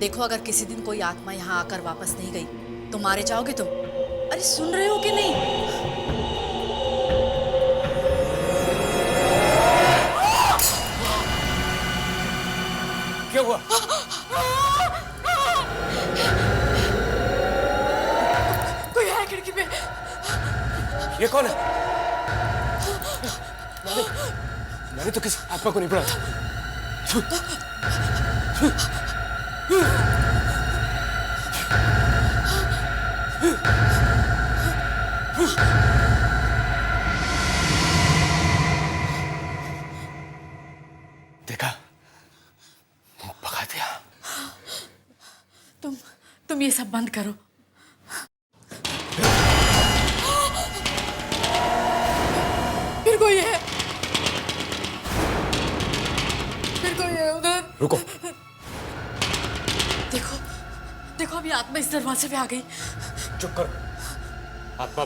देखो, अगर किसी दिन कोई आत्मा यहाँ आकर वापस नहीं गई तो मारे जाओगे तुम। अरे सुन रहे हो कि नहीं? क्या हुआ? कोई है खिड़की पे। ये कौन है? मैंने तो किसी आत्मा को नहीं पढ़ा था। देखा, भगा दिया। तुम ये सब बंद करो। फिर कोई है, उधर। रुको। देखो देखो, अभी आत्मा इस दरवाजे पे आ गई। चुप करो। आत्मा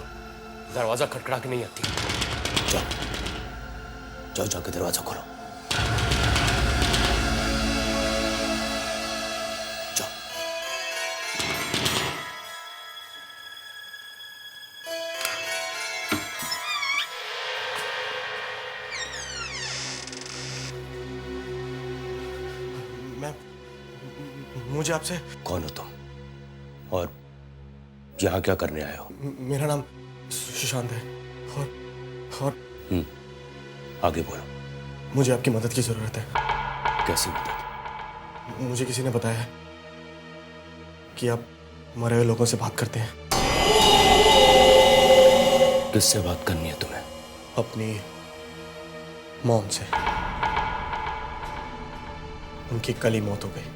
दरवाजा खटखटा के नहीं आती। जाओ जाओ, जाके दरवाजा खोलो। जाओ। मुझे आपसे। कौन हो तुम और यहाँ क्या करने आए हो? मेरा नाम सुशांत है और आगे बोलो। मुझे आपकी मदद की जरूरत है। कैसी मदद? मुझे किसी ने बताया है कि आप मरे हुए लोगों से बात करते हैं। किससे बात करनी है तुम्हें? अपनी मॉम से। उनकी कल ही मौत हो गई।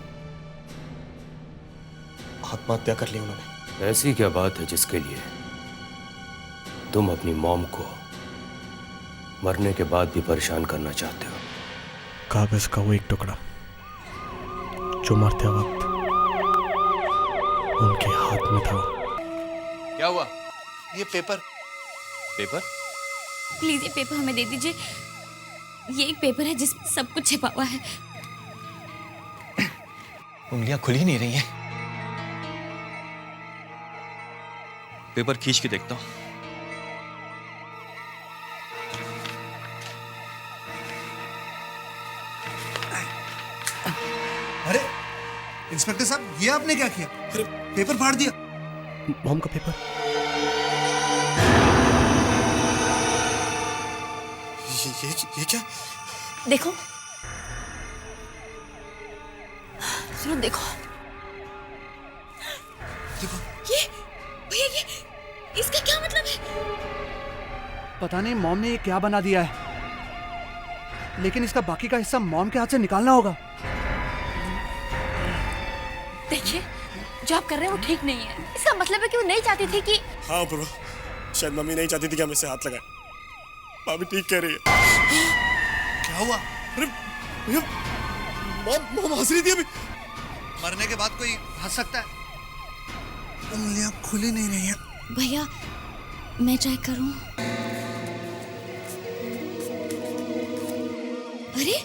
आत्महत्या कर ली उन्होंने। ऐसी क्या बात है जिसके लिए तुम अपनी मॉम को मरने के बाद भी परेशान करना चाहते हो? कागज का वो एक टुकड़ा जो मरते वक्त उनके हाथ में था। क्या हुआ? ये पेपर। प्लीज ये पेपर हमें दे दीजिए। ये एक पेपर है जिसमें सब कुछ छिपा हुआ है। उंगलियां खुल ही नहीं रही हैं। पेपर खींच के देखता हूं। अरे इंस्पेक्टर साहब, ये आपने क्या किया? अरे पेपर फाड़ दिया। मॉम का पेपर। ये क्या? देखो, सुनो, देखो ये भैया, ये इसका क्या मतलब है? पता नहीं मॉम ने ये क्या बना दिया है, लेकिन इसका बाकी का हिस्सा मॉम के हाथ से निकालना होगा। देखिए, जो आप कर रहे हैं वो ठीक नहीं है। इसका मतलब है कि वो नहीं चाहती थी कि। हाँ ब्रो, शायद मम्मी नहीं चाहती थी कि हम इससे हाथ लगाएं। भाभी ठीक कह रही है। क्या हुआ? अरे भैया, मॉम हंस रही थी अभी। मरने के बाद कोई हंस सकता है? उंगलियां खुल ही नहीं रही हैं। भैया, मैं चेक करूं? अरे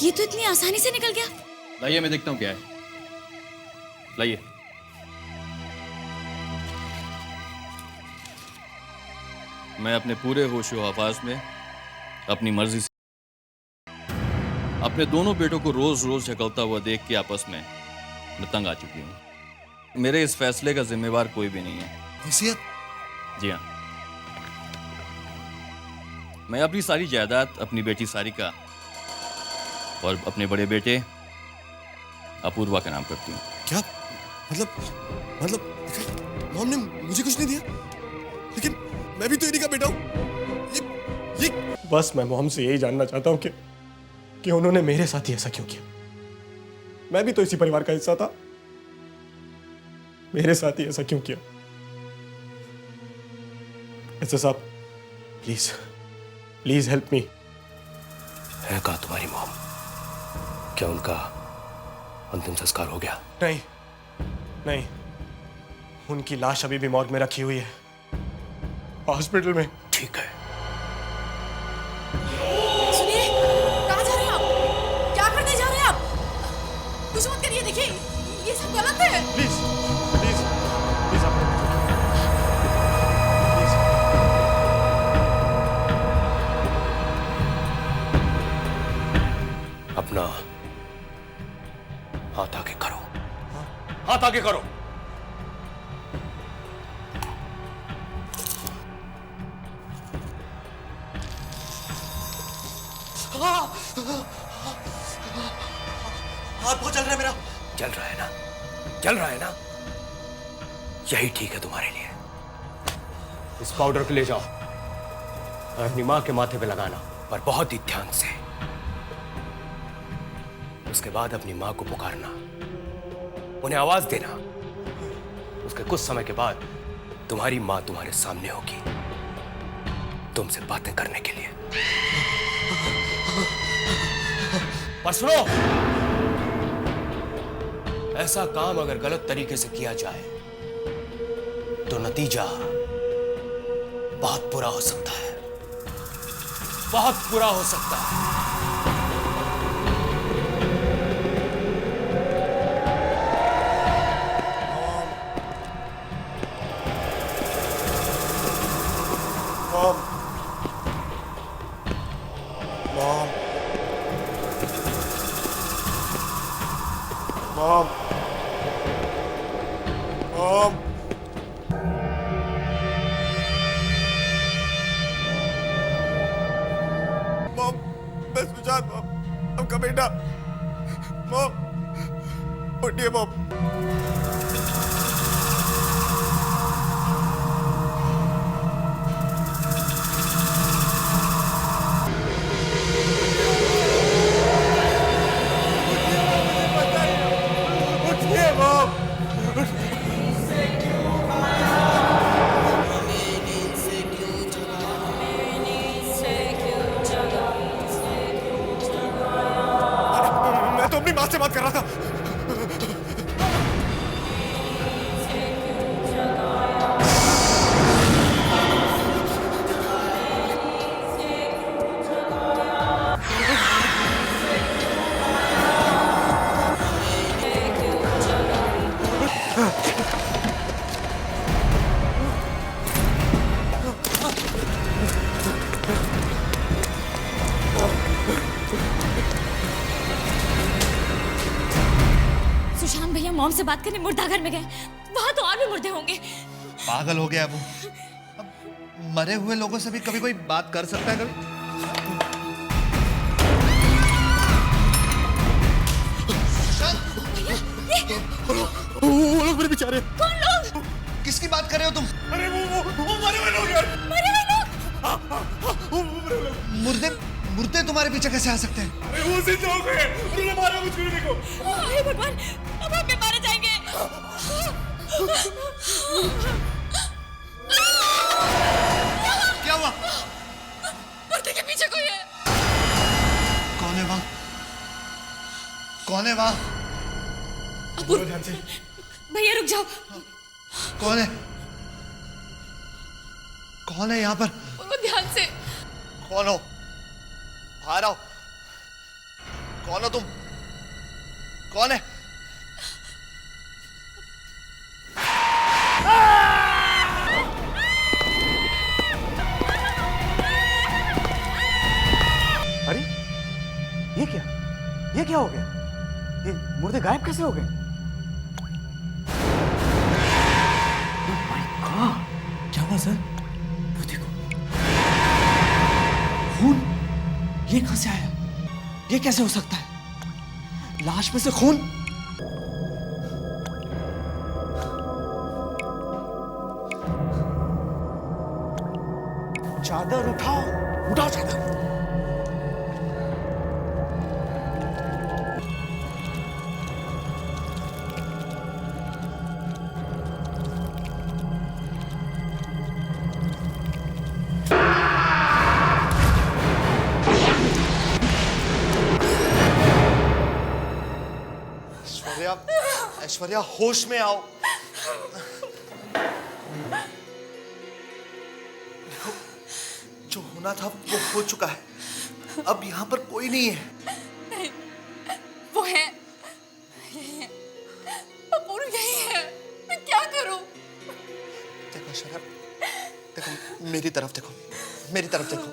ये तो इतनी आसानी से निकल गया। लाइए, मैं देखता हूं क्या है। लाइए। मैं अपने पूरे होशो हवास में अपनी मर्जी से अपने दोनों बेटों को रोज रोज झगड़ता हुआ देख के आपस में मैं तंग आ चुकी हूं। मेरे इस फैसले का जिम्मेवार कोई भी नहीं है। वसीयत? जी हाँ, मैं अपनी सारी जायदाद अपनी बेटी सारिका और अपने बड़े बेटे अपूर्वा का नाम करती हूँ। क्या मतलब मॉम ने मुझे कुछ नहीं दिया, लेकिन मैं भी तो इन्हीं का बेटा हूँ। ये बस मैं मॉम से यही जानना चाहता हूँ कि उन्होंने मेरे साथ ही ऐसा क्यों किया। मैं भी तो इसी परिवार का हिस्सा था। मेरे साथ ही ऐसा क्यों किया? ऐसा साहब, प्लीज प्लीज हेल्प मी। है कहाँ तुम्हारी मॉम? क्या उनका अंतिम संस्कार हो गया? नहीं नहीं, उनकी लाश अभी भी मॉर्ग में रखी हुई है, हॉस्पिटल में। ठीक है। सुनिए, कहाँ जा रहे हैं आप? क्या करने जा रहे हैं आप? कुछ मत करिए। देखिए, ये गलत है। प्लीज प्लीज प्लीज आप प्लीज। अपना हाथ आगे करो, हाथ आगे करो। हाथ बहुत चल रहा है मेरा। चल रहा है ना, चल रहा है ना, यही ठीक है तुम्हारे लिए। इस पाउडर को ले जाओ और अपनी मां के माथे पे लगाना, पर बहुत ही ध्यान से। उसके बाद अपनी मां को पुकारना, उन्हें आवाज देना। उसके कुछ समय के बाद तुम्हारी मां तुम्हारे सामने होगी, तुमसे बातें करने के लिए। पर सुनो, ऐसा काम अगर गलत तरीके से किया जाए तो नतीजा बहुत बुरा हो सकता है, बहुत बुरा हो सकता है। मॉम, मॉम, मॉम, मैं सुजात, मॉम, आपका बेटा। मॉम, उठिए मॉम। उठिए मॉम। मैं तो अपनी माँ से बात कर रहा था। सुशांत भैया मॉम से बात करने मुर्दाघर में गए, वहां तो और भी मुर्दे होंगे। पागल हो गया वो। अब मरे हुए लोगों से भी कभी कोई बात कर सकता है कभी? वो लोग मेरे बेचारे। कौन लोग? किसकी बात कर रहे हो तुम? अरे वो मरे हुए लोग यार। मरे हुए लोग? मुर्दे मुर्दे तुम्हारे पीछे कैसे आ सकते हैं? अरे वो जिंदा हो गए, उन्होंने मारा मुझको देखो। हे भगवान, अब हम भी मारे जाएंगे। क्या हुआ? मुर्दे के पीछे कोई है। कौन है वहां? कौन है वहां? बोलो ध्यान से। भैया रुक जाओ। कौन है? कौन है यहाँ पर? बोलो ध्यान से। कौन हो? बाहर आओ। कौन हो तुम? कौन है? अरे ये क्या हो गया? ये मुर्दे गायब कैसे हो गए? क्या हुआ सर? वो देखो, खून। ये कहां से आया? ये कैसे हो सकता है? लाश में से खून? चादर उठाओ, उठाओ चादर। ऐश्वर्या, ऐश्वर्या होश में आओ। देखो, जो होना था वो हो चुका है। अब यहाँ पर कोई नहीं है। वो है, यही है। देखो, मेरी तरफ देखो, मेरी तरफ देखो,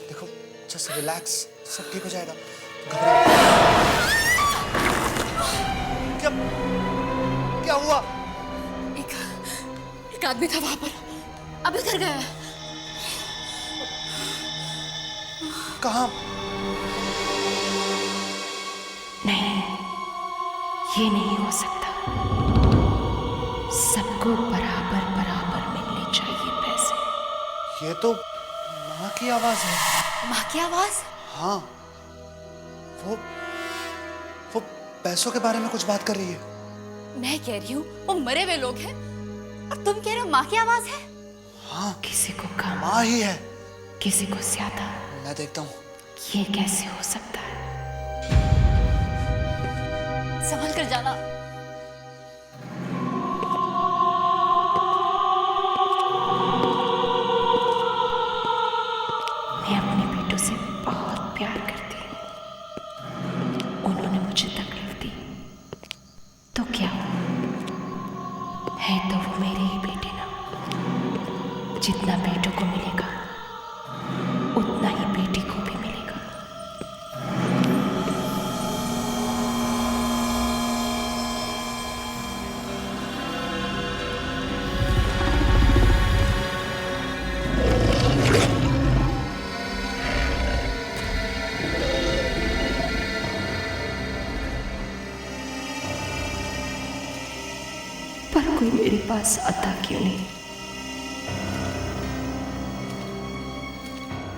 देखो, जस्ट रिलैक्स, सब ठीक हो जाएगा। घबराओ। क्या क्या हुआ? एक आदमी था वहां पर, अब इधर गया है। कहाँ? नहीं, ये नहीं हो सकता। सबको बराबर बराबर मिलने चाहिए पैसे। ये तो माँ की आवाज है। माँ की आवाज? हाँ, वो पैसों के बारे में कुछ बात कर रही है। मैं कह रही हूँ वो मरे हुए लोग हैं और तुम कह रहे हो माँ की आवाज है। हाँ, किसी को कम, माँ ही है। किसी को ज्यादा। मैं देखता हूँ। ये कैसे हो सकता है? संभल कर जाना। मैं अपने बेटों से बहुत प्यार करती हूँ। उन्होंने मुझे तकलीफ दी तो क्या हुआ? है तो वो मेरे ही बेटे ना। जितना बेटों को मिलेगा उतना ही बेटी को भी मिलेगा। पर कोई मेरे पास आता क्यों नहीं?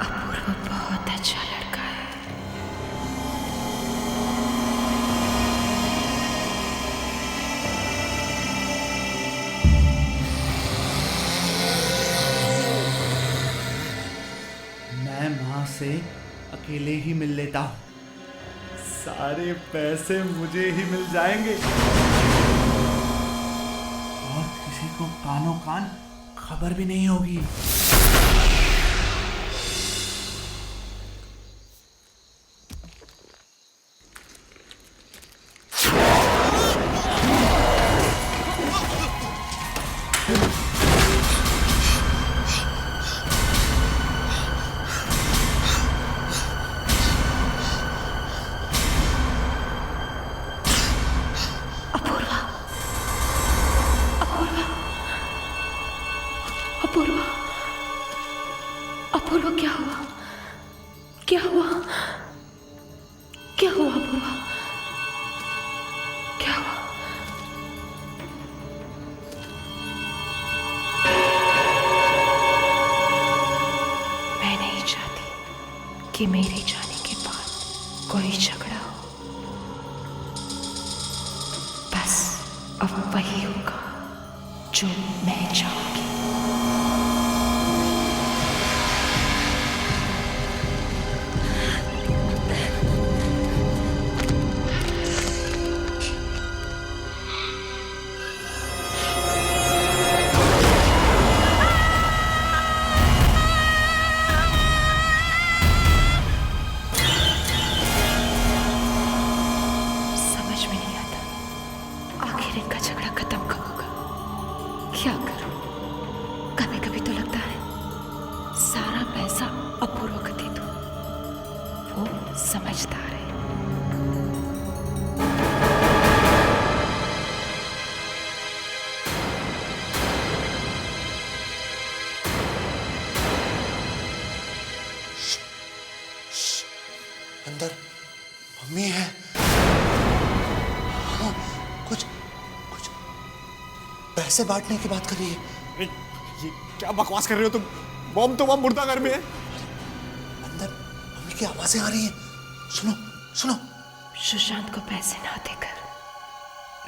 अपूर्व बहुत अच्छा लड़का है। मैं माँ से अकेले ही मिल लेता हूँ। सारे पैसे मुझे ही मिल जाएंगे और किसी को कानों कान खबर भी नहीं होगी। अपूर्व, अपूर्व क्या हुआ? क्या हुआ? क्या हुआ अपूर्व? क्या हुआ? मैं नहीं चाहती कि मेरे जाने के बाद कोई झगड़ा हो। बस अब वही होगा जो मैं चाहूंगी। समझ में नहीं आता आखिर इनका झगड़ा खत्म कब होगा। क्या करूं? कभी कभी तो लगता है सारा पैसा अपूर्व को दे दूं। वो समझदार है। अंदर मम्मी है। हाँ, कुछ कुछ पैसे बांटने की बात कर रही है। अरे, ये क्या बकवास कर रहे हो तुम? मॉम तो वहां मुर्दा घर में है। अंदर मम्मी की आवाजें आ रही हैं। सुनो सुनो। सुशांत को पैसे ना देकर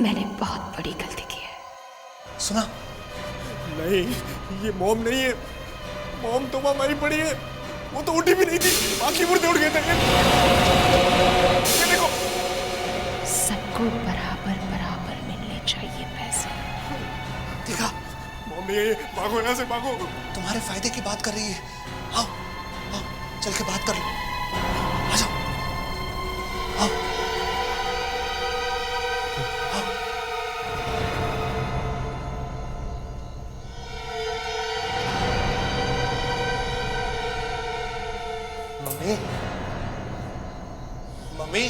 मैंने बहुत बड़ी गलती की है। सुना? नहीं, ये मॉम नहीं है। मॉम तो वहां मरी पड़ी है। वो तो उठी भी नहीं थी, बाकी मुर्दे उठ गए थे। ये देखो। सबको बराबर बराबर मिलने चाहिए पैसे। देखा? मॉम नहीं है ये। भागो यहाँ से, भागो। तुम्हारे फायदे की बात कर रही है। आओ आओ, चल के बात कर लो। आ जाओ। आओ आओ। मम्मी, मम्मी,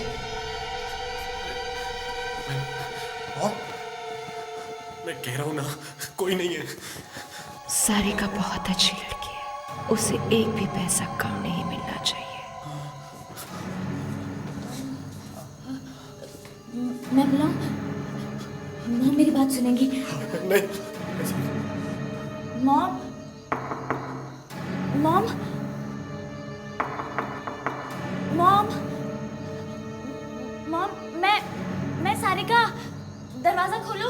मैं कह रहा हूं ना, कोई नहीं है। सारिका बहुत अच्छी लड़की है, उसे एक भी पैसा कम नहीं मिलना चाहिए। मैं बुलाऊं? मॉम मेरी बात सुनेंगी? नहीं। मॉम, मॉम, मॉम, मॉम, मैं सारिका, दरवाजा खोलो।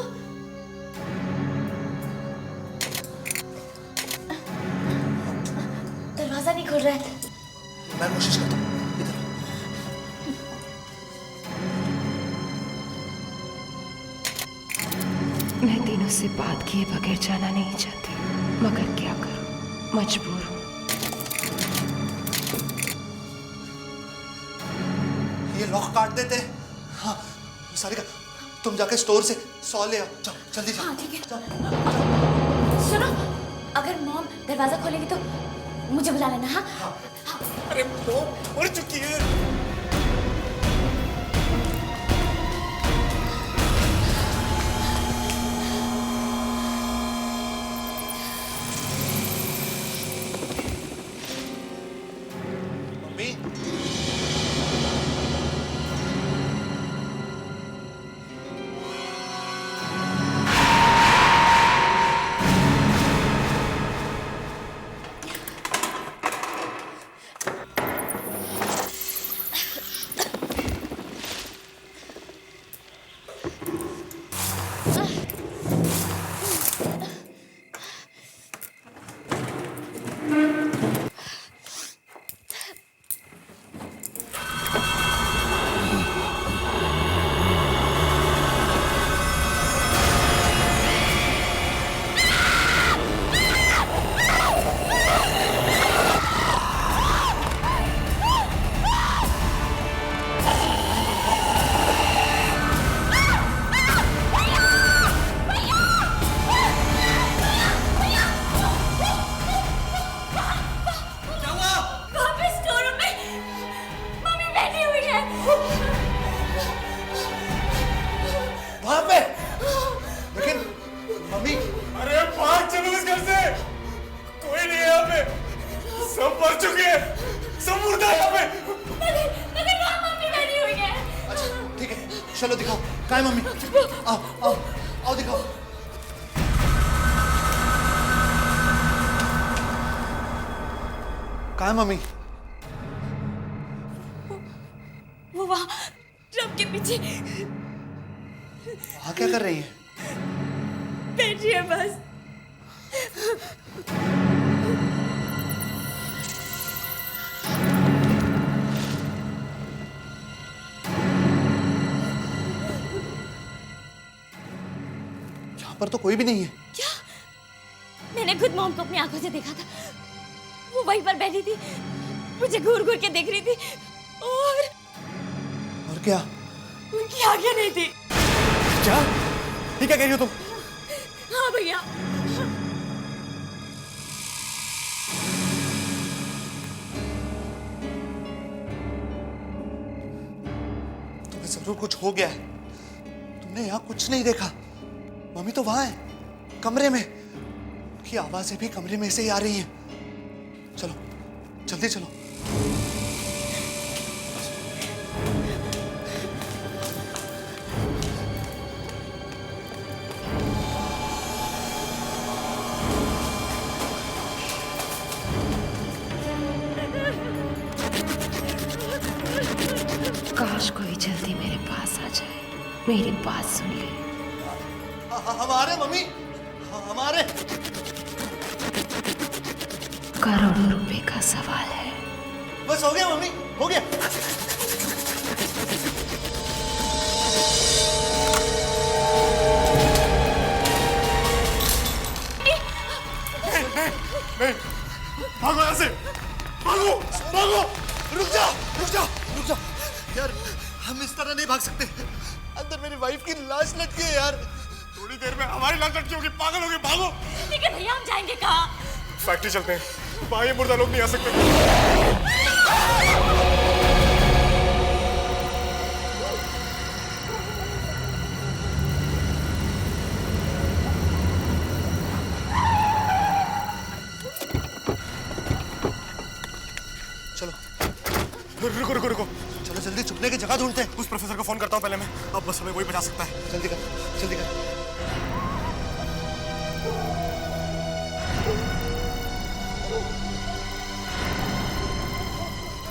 दरवाजा नहीं खुल रहा है। मैं कोशिश करता हूँ, इधर। मैं दिनों से बात किए बगैर जाना नहीं चाहती, मगर क्या करूं, मजबूर हूं। ये लॉक काट देते हैं। हाँ, सारिका, तुम जाके स्टोर से 100 ले आओ। जाओ, जल्दी जाओ। हाँ, ठीक है। जाओ। सुनो, अगर मॉम दरवाजा खोलेगी तो मुझे बुला लेना। हाँ, हाँ। अरे वो मर चुकी है। मम्मी, वहां पे। लेकिन मम्मी, अरे भाग चलो इस घर से। कोई नहीं है यहाँ पे, सब मर चुके हैं, सब मुर्दा है यहाँ पे। अच्छा ठीक है, चलो दिखाओ कहाँ है मम्मी। आओ आओ आओ दिखाओ। कहाँ है मम्मी? वो वहाँ ट्रक के पीछे वहाँ क्या कर रही है? बैठी है बस। यहाँ पर तो कोई भी नहीं है। क्या? मैंने खुद मॉम को अपनी आंखों से देखा था, वो वहीं पर बैठी थी, मुझे घूर घूर के देख रही थी और क्या? उनकी आंखें नहीं थी। क्या? ये क्या कह रही हो तुम? हाँ भैया। तुम्हें जरूर कुछ हो गया है, तुमने यहाँ कुछ नहीं देखा। मम्मी तो वहां है, कमरे में। उनकी आवाजें भी कमरे में से ही आ रही हैं। चलो जल्दी चलो। काश कोई जल्दी मेरे पास आ जाए, मेरी बात सुन ले। हमारे मम्मी, हमारे। करोड़ों रुपए का सवाल है। बस हो गया मम्मी, हो गया। नहीं, भागो यहाँ से, भागो, भागो। रुक जा, रुक जा, रुक जा। यार हम इस तरह नहीं भाग सकते, अंदर मेरी वाइफ की लाश लटकी है यार। थोड़ी देर में हमारी लाश लटकी होगी, पागल होगी, भागो। लेकिन भैया हम जाएंगे कहाँ? फैक्ट्री चलते हैं, वहाँ ये मुर्दा लोग नहीं आ सकते। चलो रुको रुको रुको, चलो जल्दी छुपने की जगह ढूंढते हैं। उस प्रोफेसर को फोन करता हूँ पहले मैं, अब बस हमें वही बचा सकता है। जल्दी कर, जल्दी कर।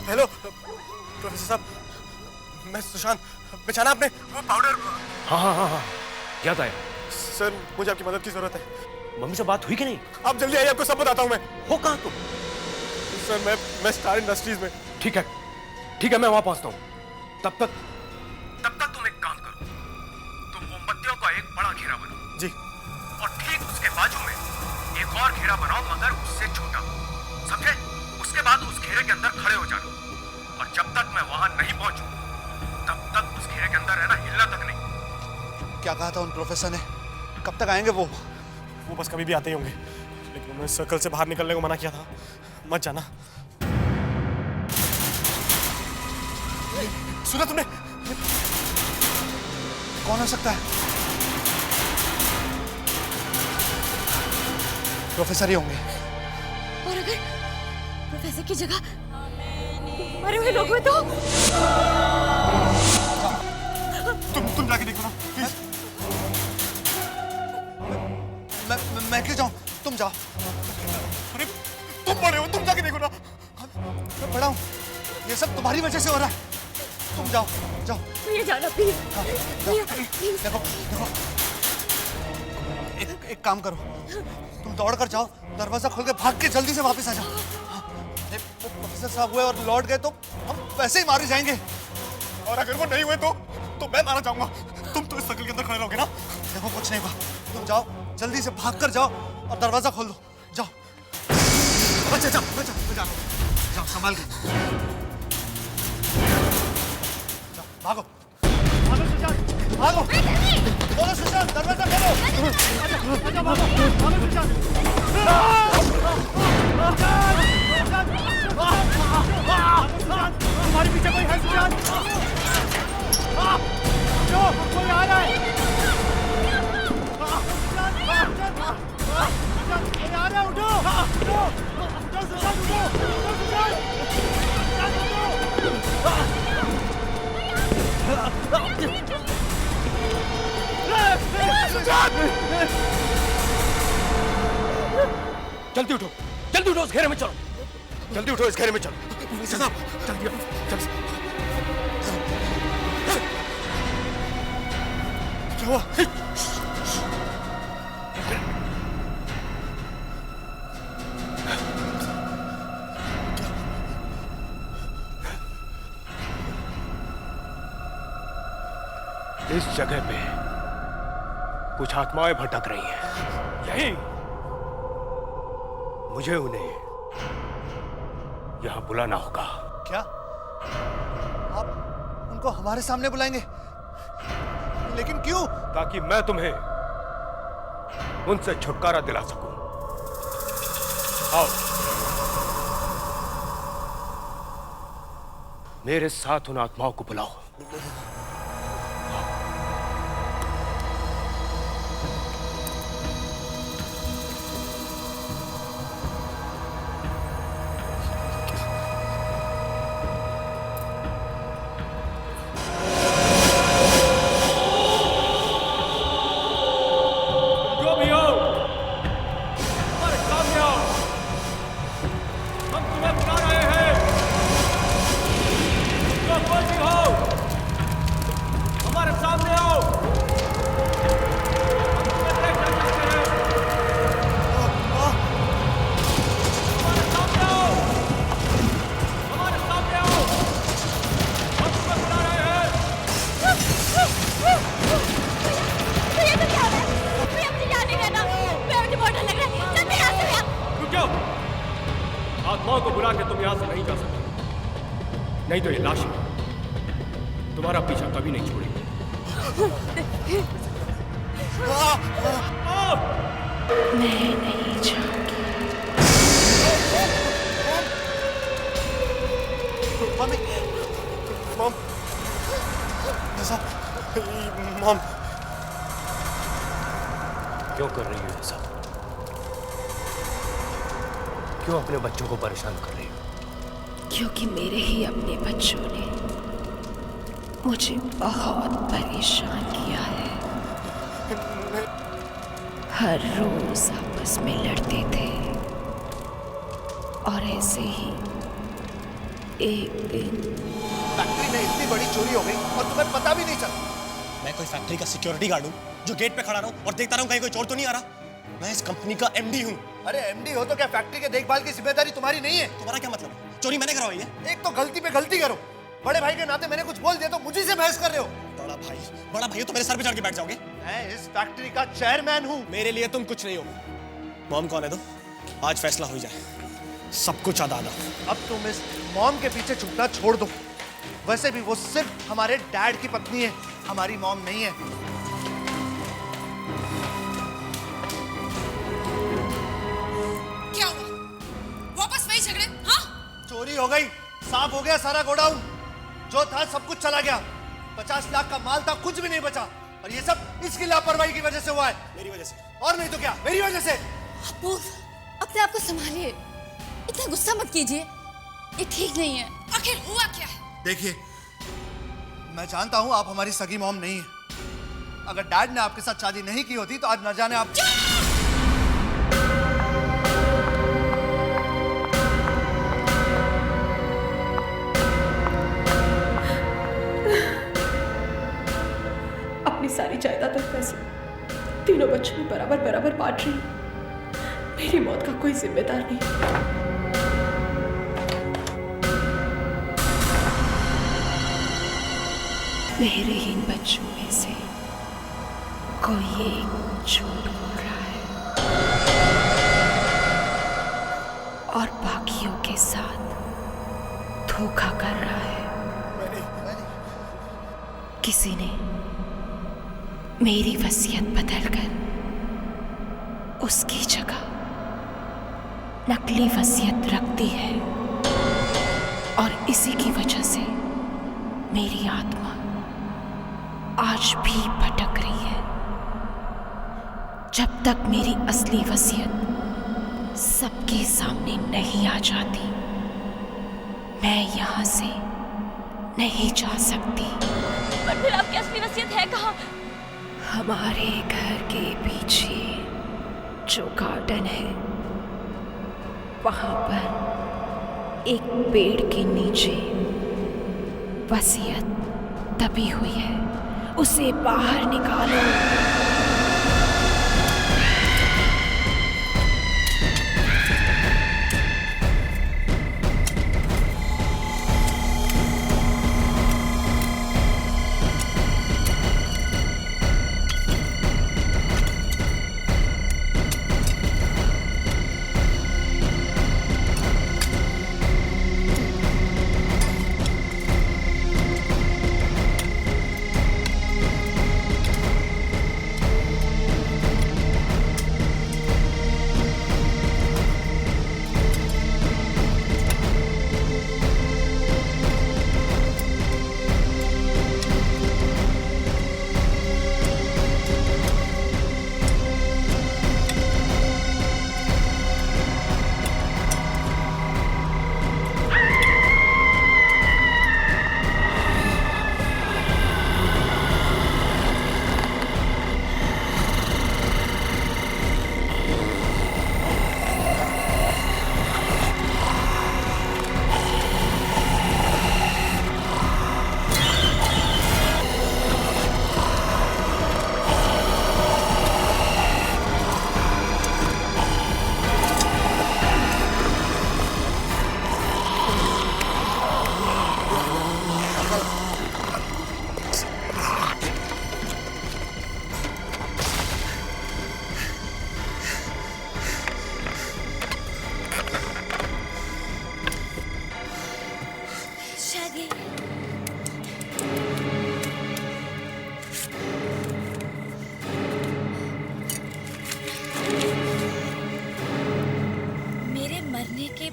हेलो प्रोफेसर साहब, मैं सुशांत। बेचाना आपने वो पाउडर? हाँ हाँ हाँ हाँ, याद आया। सर मुझे आपकी मदद की जरूरत है। मम्मी से बात हुई कि नहीं? आप जल्दी आइए, आपको सब बताता हूँ मैं। हो कहाँ तुम? सर मैं स्टार इंडस्ट्रीज में। ठीक है मैं वहां पहुंचता हूँ। तब तक तुम एक काम करो, तुम मोमबत्तियों का एक बड़ा घेरा बनाओ जी, और ठीक उसके बाजू में एक और घेरा बनाओ, मगर उससे छोटा, समझे? उसके बाद उस घेरे के अंदर खड़े हो जाना, और जब तक मैं वहां नहीं पहुंचूं तब तक उस घेरे के अंदर रहना, हिलना तक नहीं। क्या कहा था उन प्रोफेसर ने? कब तक आएंगे वो? वो बस कभी भी आते ही होंगे, लेकिन उन्होंने सर्कल से बाहर निकलने को मना किया था। मत जाना। सुना तुमने? कौन हो सकता है? प्रोफेसर ही होंगे। और अगर प्रोफेसर की जगह मरे हुए लोग हुए तो? तुम जाके देखो ना प्लीज। मैं क्यों जाऊं? तुम जाओ। अरे तुम बड़े हो, तुम जाके देखो ना। मैं बड़ा हूं, ये सब तुम्हारी वजह से हो रहा है। तुम जाओ जाओ। भैया जाना प्लीज। भैया प्लीज। देखो देखो, एक काम करो, तुम दौड़ कर जाओ, दरवाजा खोल के भाग के जल्दी से वापस आ जाओ। वो प्रोफेसर साहब हुए और लौट गए तो हम वैसे ही मारे जाएंगे। और अगर वो नहीं हुए तो मैं मारा जाऊंगा। तुम तो इस सर्कल के अंदर खड़े रहोगे ना? देखो कुछ नहीं हुआ, तुम जाओ, जल्दी से भाग कर जाओ और दरवाजा खोल दो। जाओ। अच्छा जाओ, जाओ संभाल के जाओ, भागो भागो सुशांत, भागो। बोलो सुशांत, दरवाजा खोलो। भागो सुशांत। तुम्हारे पीछे कोई है सुशांत? जो कोई आ रहा है। कोई आ रहा है, उठो उठो सुशांत, उठो सुशांत। जल्दी उठो, उस घेरे में चलो, जल्दी उठो, इस घेरे में चलो। साहब जल्दी जल्दी। क्या हुआ? इस जगह पे कुछ आत्माएं भटक रही हैं। यही मुझे उन्हें यहां बुलाना होगा। क्या आप उनको हमारे सामने बुलाएंगे? लेकिन क्यों? ताकि मैं तुम्हें उनसे छुटकारा दिला सकूं। आओ मेरे साथ उन आत्माओं को बुलाओ। आत्माओं को बुला के तुम यहां से नहीं जा सकते, नहीं तो ये लाशें तुम्हारा पीछा कभी नहीं छोड़ेगी। मैं नहीं जाऊंगी। मॉम, क्यों कर रही हो ये सब? क्यों अपने बच्चों को परेशान कर रही हो? क्योंकि मेरे ही अपने बच्चों ने मुझे बहुत परेशान किया है। हर रोज आपस में लड़ते थे और ऐसे ही एक दिन फैक्ट्री में इतनी बड़ी चोरी हो गई और तुम्हें पता भी नहीं चला। मैं कोई फैक्ट्री का सिक्योरिटी गार्ड हूँ जो गेट पे खड़ा रहूं और देखता रहूं कहीं कोई चोर तो नहीं आ रहा। मैं इस कंपनी का एमडी हूँ। अरे एमडी हो तो क्या फैक्ट्री के देखभाल की जिम्मेदारी तुम्हारी नहीं है? तुम्हारा क्या मतलब है? चोरी मैंने करवाई है? एक तो गलती पे गलती करो, बड़े भाई के नाते मैंने कुछ बोल दिया तो मुझे से बहस कर रहे हो। बड़ा भाई हो तो मेरे सर पे चढ़ के बैठ जाओगे? मैं इस फैक्ट्री का चेयरमैन हूँ। मेरे लिए तुम कुछ नहीं हो। मॉम कौन है तो आज फैसला हो जाए, सब कुछ अदा अदा। अब तुम इस मॉम के पीछे छुपना छोड़ दो। वैसे भी वो सिर्फ हमारे डैड की पत्नी है, हमारी मॉम नहीं है। क्या हुआ? वापस वही झगड़े? हाँ? चोरी हो गई, साफ हो गया सारा गोडाउन। जो था सब कुछ चला गया। 50 लाख का माल था, कुछ भी नहीं बचा। और ये सब इसकी लापरवाही की वजह से हुआ है। मेरी वजह से? और नहीं तो क्या, मेरी वजह से। अपूर्व, अपने आप को संभालिए, इतना गुस्सा मत कीजिए, ये ठीक नहीं है। आखिर हुआ क्या है? देखिए, मैं जानता हूं आप हमारी सगी मॉम नहीं है। अगर डैड ने आपके साथ शादी नहीं की होती तो आज न जाने आप। अपनी सारी जायदाद और पैसे तीनों बच्चों में बराबर बराबर बांट रही हूँ। मेरी मौत का कोई जिम्मेदार नहीं। मेरे इन बच्चों में से कोई एक झूठ बोल रहा है और बाकियों के साथ धोखा कर रहा है। किसी ने मेरी वसीयत बदलकर उसकी जगह नकली वसीयत रख दी है और इसी की वजह से मेरी आत्मा आज भी भटक रही है। जब तक मेरी असली वसीयत सबके सामने नहीं आ जाती, मैं यहाँ से नहीं जा सकती। पर फिर आपकी असली वसीयत है कहाँ? हमारे घर के पीछे जो गार्डन है, वहां पर एक पेड़ के नीचे वसीयत दबी हुई है, उसे बाहर निकालो।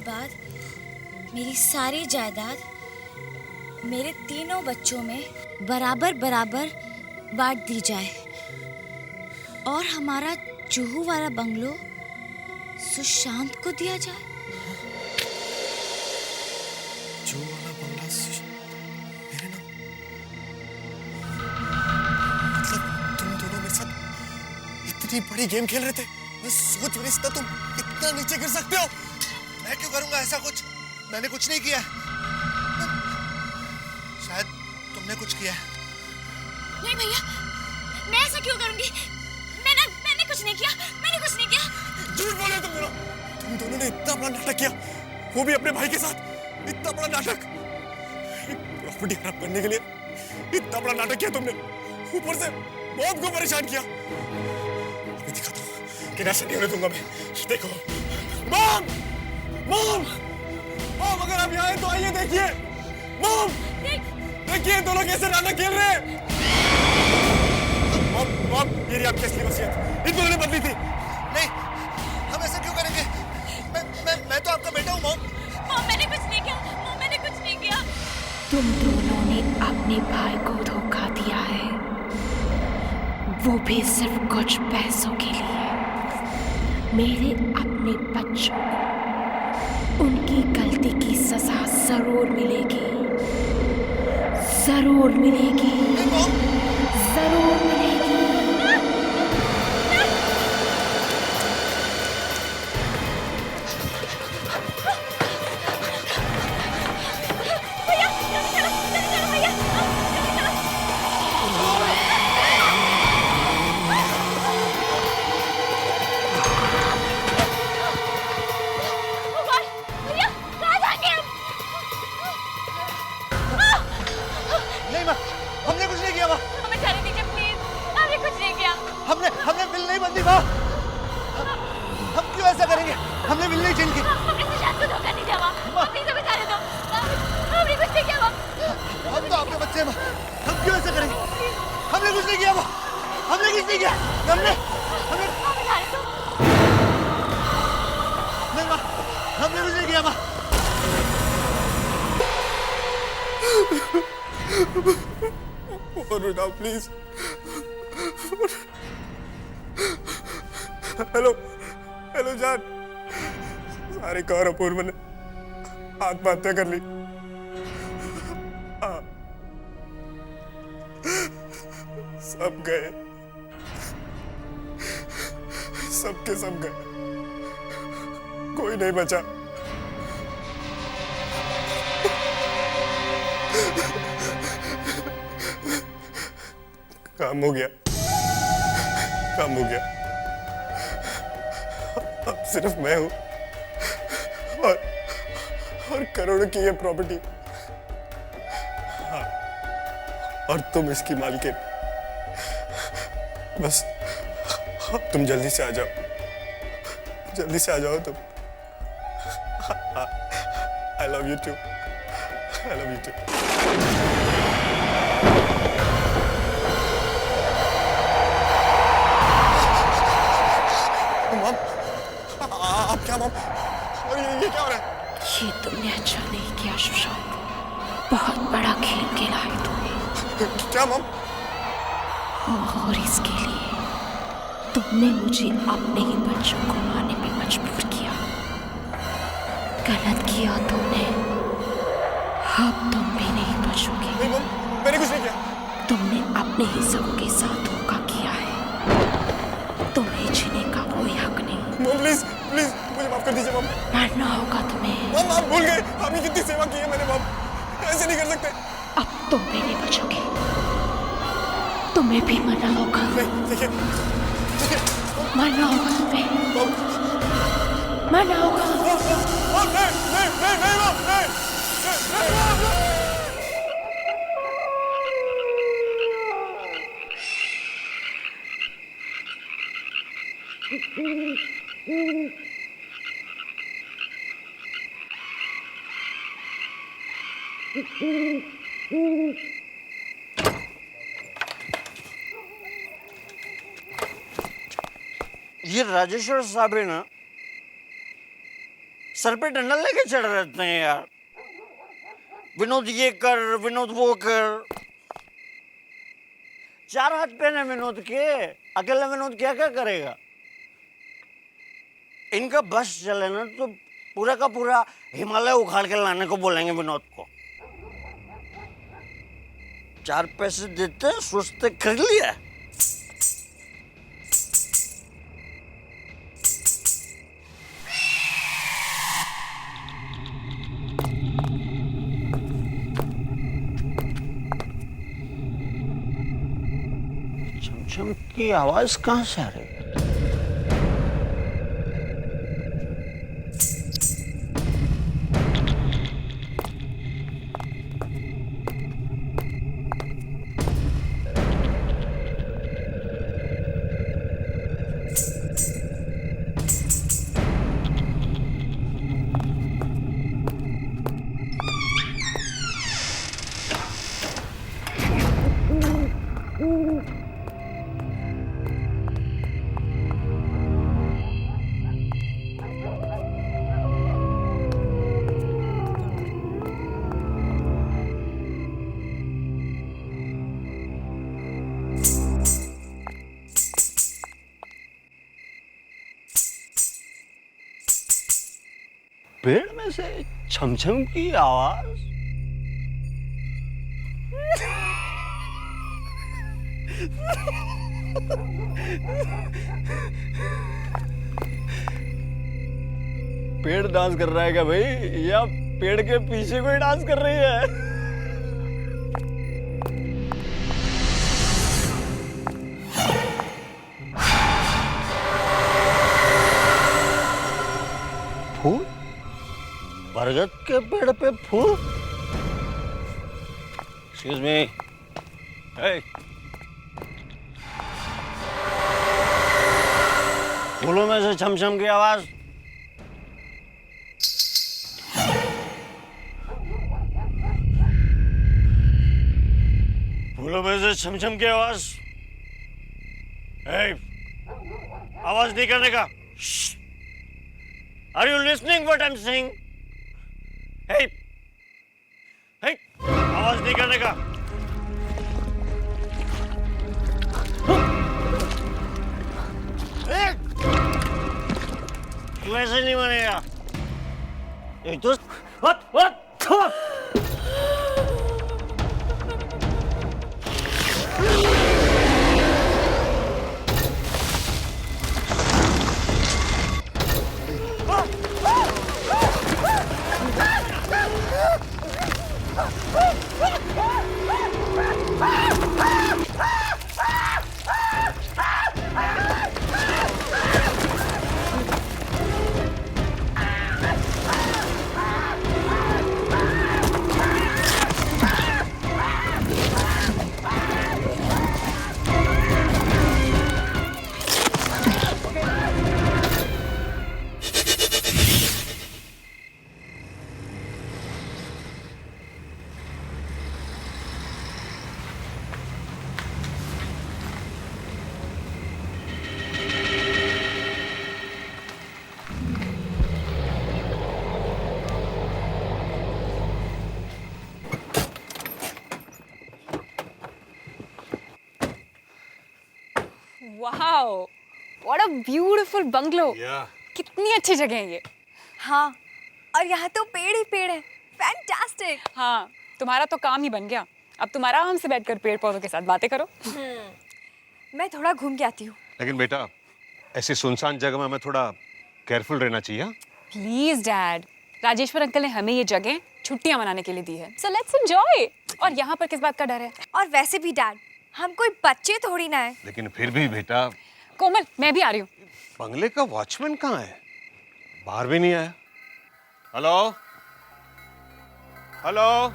बाद मेरी सारी जायदाद मेरे तीनों बच्चों में बराबर बराबर बांट दी जाए और हमारा जुहू वाला बंगलो सुशांत को दिया जाए। जो वाला बंगला मेरे नाम, मतलब तुम दोनों मेरे साथ इतनी बड़ी गेम खेल रहे थे, मैं सोच भी नहीं सकता तुम इतना नीचे गिर सकते हो। मैं क्यों करूंगा ऐसा कुछ? मैंने कुछ नहीं किया। शायद तुमने कुछ किया है। नहीं भैया, मैं ऐसा क्यों करूंगी? मैंने कुछ नहीं किया, मैंने कुछ नहीं किया। झूठ बोले तुम दोनों ने इतना बड़ा नाटक किया, वो भी अपने भाई के साथ। इतना बड़ा नाटक, प्रॉपर्टी खराब करने के लिए इतना बड़ा नाटक किया तुमने, ऊपर से मॉम को परेशान किया। अभी दिखाता हूँ कि ऐसा नहीं होने दूंगा मैं। देखो मॉम, मॉम, मॉम, अगर आप यहाँ हैं तो आइए देखिए। मॉम, देखिए दोनों कैसे नाटक खेल रहे हैं। मॉम, मॉम, मेरी आपकी असली वसीयत इन दोनों ने बदली थी। नहीं, हम ऐसा क्यों करेंगे? मैं तो आपका बेटा हूँ। मॉम, मैंने कुछ नहीं किया, मैंने कुछ नहीं किया। तुम दोनों ने अपने भाई को धोखा दिया है, वो भी सिर्फ कुछ पैसों के लिए। मेरे अपने बच्चों को उनकी गलती की सजा जरूर मिलेगी, जरूर मिलेगी, जरूर मिलेगी। नहीं माँ, हमने कुछ नहीं किया माँ। हमें जाने दीजिए प्लीज, हमने कुछ नहीं किया। हमने बिल नहीं बंदी माँ। हम क्यों ऐसा करेंगे? हमने बिल नहीं चेंज की। हमने सुशांत को धोखा नहीं दिया माँ, प्लीज हमें जाने दो। हमने कुछ नहीं किया माँ। हम तो आपके बच्चे हैं माँ, हम क्यों ऐसा करेंगे? हमने कुछ नहीं किया माँ, हमने कुछ नहीं किया। हमने हमें जाने दो। नहीं माँ, हमने कुछ नहीं किया माँ। फोन उठाओ प्लीज। हेलो, हेलो जान। सारे कौर अपूर्व ने आत्महत्या कर ली। हाँ, सब गए, सबके सब गए, कोई नहीं बचा। काम हो गया, काम हो गया। अब सिर्फ मैं हूं और करोड़ों की ये प्रॉपर्टी। हाँ, और तुम इसकी मालकिन। बस अब तुम जल्दी से आ जाओ, जल्दी से आ जाओ तुम। I love you too, I love you too. आप क्या मॉम? और ये क्या हो रहा है? ये तुमने अच्छा नहीं किया सुशांत, बहुत बड़ा खेल खेला है तुमने। क्या मॉम? और इसके लिए तुमने मुझे अपने ही बच्चों को मारने पे मजबूर किया। गलत किया तुमने, अब तुम भी नहीं बचोगे। नहीं मॉम, मैंने कुछ नहीं किया। तुमने अपने ही सबों के साथ धोखा किया है, तुम्हें जीने का कोई हक नहीं। मॉम प्लीज, प्लीज मुझे माफ कर दीजिए मॉम। मरना होगा तुम्हें। मॉम आप भूल गए, आपने कितनी सेवा की है मैंने मॉम, ऐसे नहीं कर सकते। अब तुम भी नहीं बचोगे, तुम्हें भी मरना होगा। नहीं, देखिए, मरना होगा तुम्हें, मरना होगा। नहीं मॉम, नहीं। ये राजेश्वर साहब है ना, सर पे डंडा लेके चढ़ रहते हैं यार। विनोद ये कर, विनोद वो कर। 4 हाथ पे ना विनोद के, अकेला विनोद क्या क्या करेगा? इनका बस चले ना तो पूरा का पूरा हिमालय उखाड़ के लाने को बोलेंगे विनोद को। 4 पैसे देते सोचते कर लिया। छमछम की आवाज कहां से आ रही है? पेड़ में से छमछम की आवाज। पेड़ डांस कर रहा है क्या भाई, या पेड़ के पीछे कोई डांस कर रही है? फूल? बरगद के पेड़ पे फूल? Excuse me. फूलों में से छमछम की आवाज। फूलों में से छमछम की आवाज। आवाज नहीं करने का। Are you listening what I'm saying? Hey, hey, आवाज नहीं करने का। वैसे नहीं मानेगा। एक तो what? Wow, what a beautiful bungalow. कितनी अच्छी जगह है ये। हाँ, और यहाँ तो पेड़ ही पेड़ है। फैंटास्टिक। हाँ, तुम्हारा तो काम ही बन गया। अब तुम आराम से बैठकर पेड़ पौधों के साथ बातें करो। मैं थोड़ा घूम के आती हूँ। लेकिन बेटा, ऐसी सुनसान जगह में हमें थोड़ा केयरफुल रहना चाहिए। प्लीज डैड, राजेश्वर अंकल ने हमें ये जगह छुट्टियां मनाने के लिए दी है, सो लेट्स एंजॉय। और यहाँ पर किस बात का डर है? और वैसे भी डैड, हम कोई बच्चे थोड़ी ना है। लेकिन फिर भी बेटा। कोमल, मैं भी आ रही हूँ। बंगले का वॉचमैन कहाँ है? बाहर भी नहीं आया। Hello hello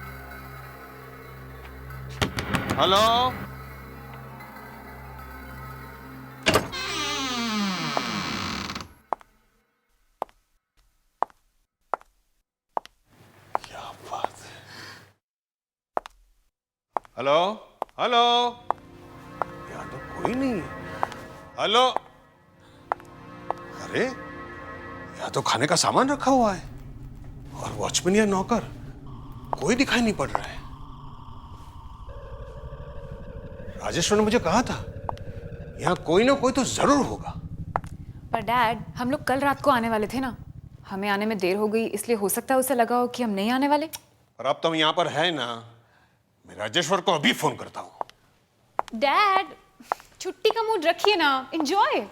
hello. क्या बात है। Hello hello. यहाँ तो कोई नहीं है। हेलो। अरे, यहाँ तो खाने का सामान रखा हुआ है और वॉचमैन या नौकर कोई दिखाई नहीं पड़ रहा है। राजेश्वर ने मुझे कहा था यहाँ कोई ना कोई तो जरूर होगा। पर डैड, हम लोग कल रात को आने वाले थे ना, हमें आने में देर हो गई, इसलिए हो सकता है उसे लगा हो कि हम नहीं आने वाले। और अब तुम यहाँ पर है ना, मैं राजेश्वर को अभी फोन करता हूँ। डैड, छुट्टी का मूड रखिए ना, एंजॉय।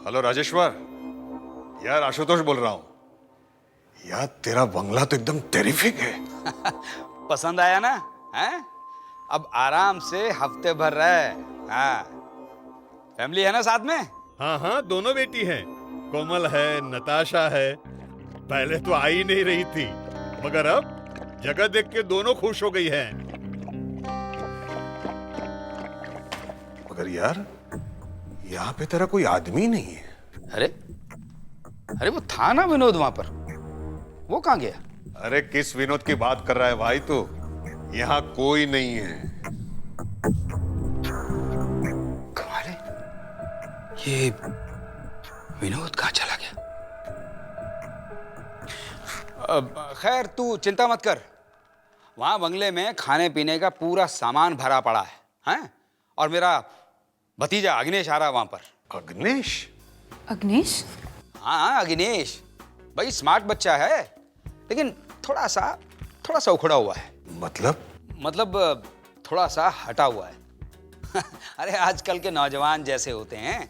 हेलो राजेश्वर, यार आशुतोष बोल रहा हूँ। यार तेरा बंगला तो एकदम टेरिफिक है। पसंद आया ना? हैं? अब आराम से हफ्ते भर रहे। हाँ, फैमिली है ना साथ में? हाँ हाँ, दोनों बेटी हैं। कोमल है, नताशा है। पहले तो आ ही नहीं रही थी, मगर अब जगह देख के दोनों खुश हो गई हैं। मगर यार यहाँ पे तेरा कोई आदमी नहीं है। अरे वो था ना विनोद वहां पर, वो कहाँ गया? अरे किस विनोद की बात कर रहा है भाई तू? यहाँ कोई नहीं है। कमाल है, ये विनोद कहाँ चला गया? खैर तू चिंता मत कर, वहां बंगले में खाने पीने का पूरा सामान भरा पड़ा है, हैं? और मेरा भतीजा अग्नेश आ रहा है वहां पर। अग्नेश? अग्नेश? हाँ अग्नेश, भाई स्मार्ट बच्चा है, लेकिन थोड़ा सा उखड़ा हुआ है। मतलब थोड़ा सा हटा हुआ है। अरे आजकल के नौजवान जैसे होते हैं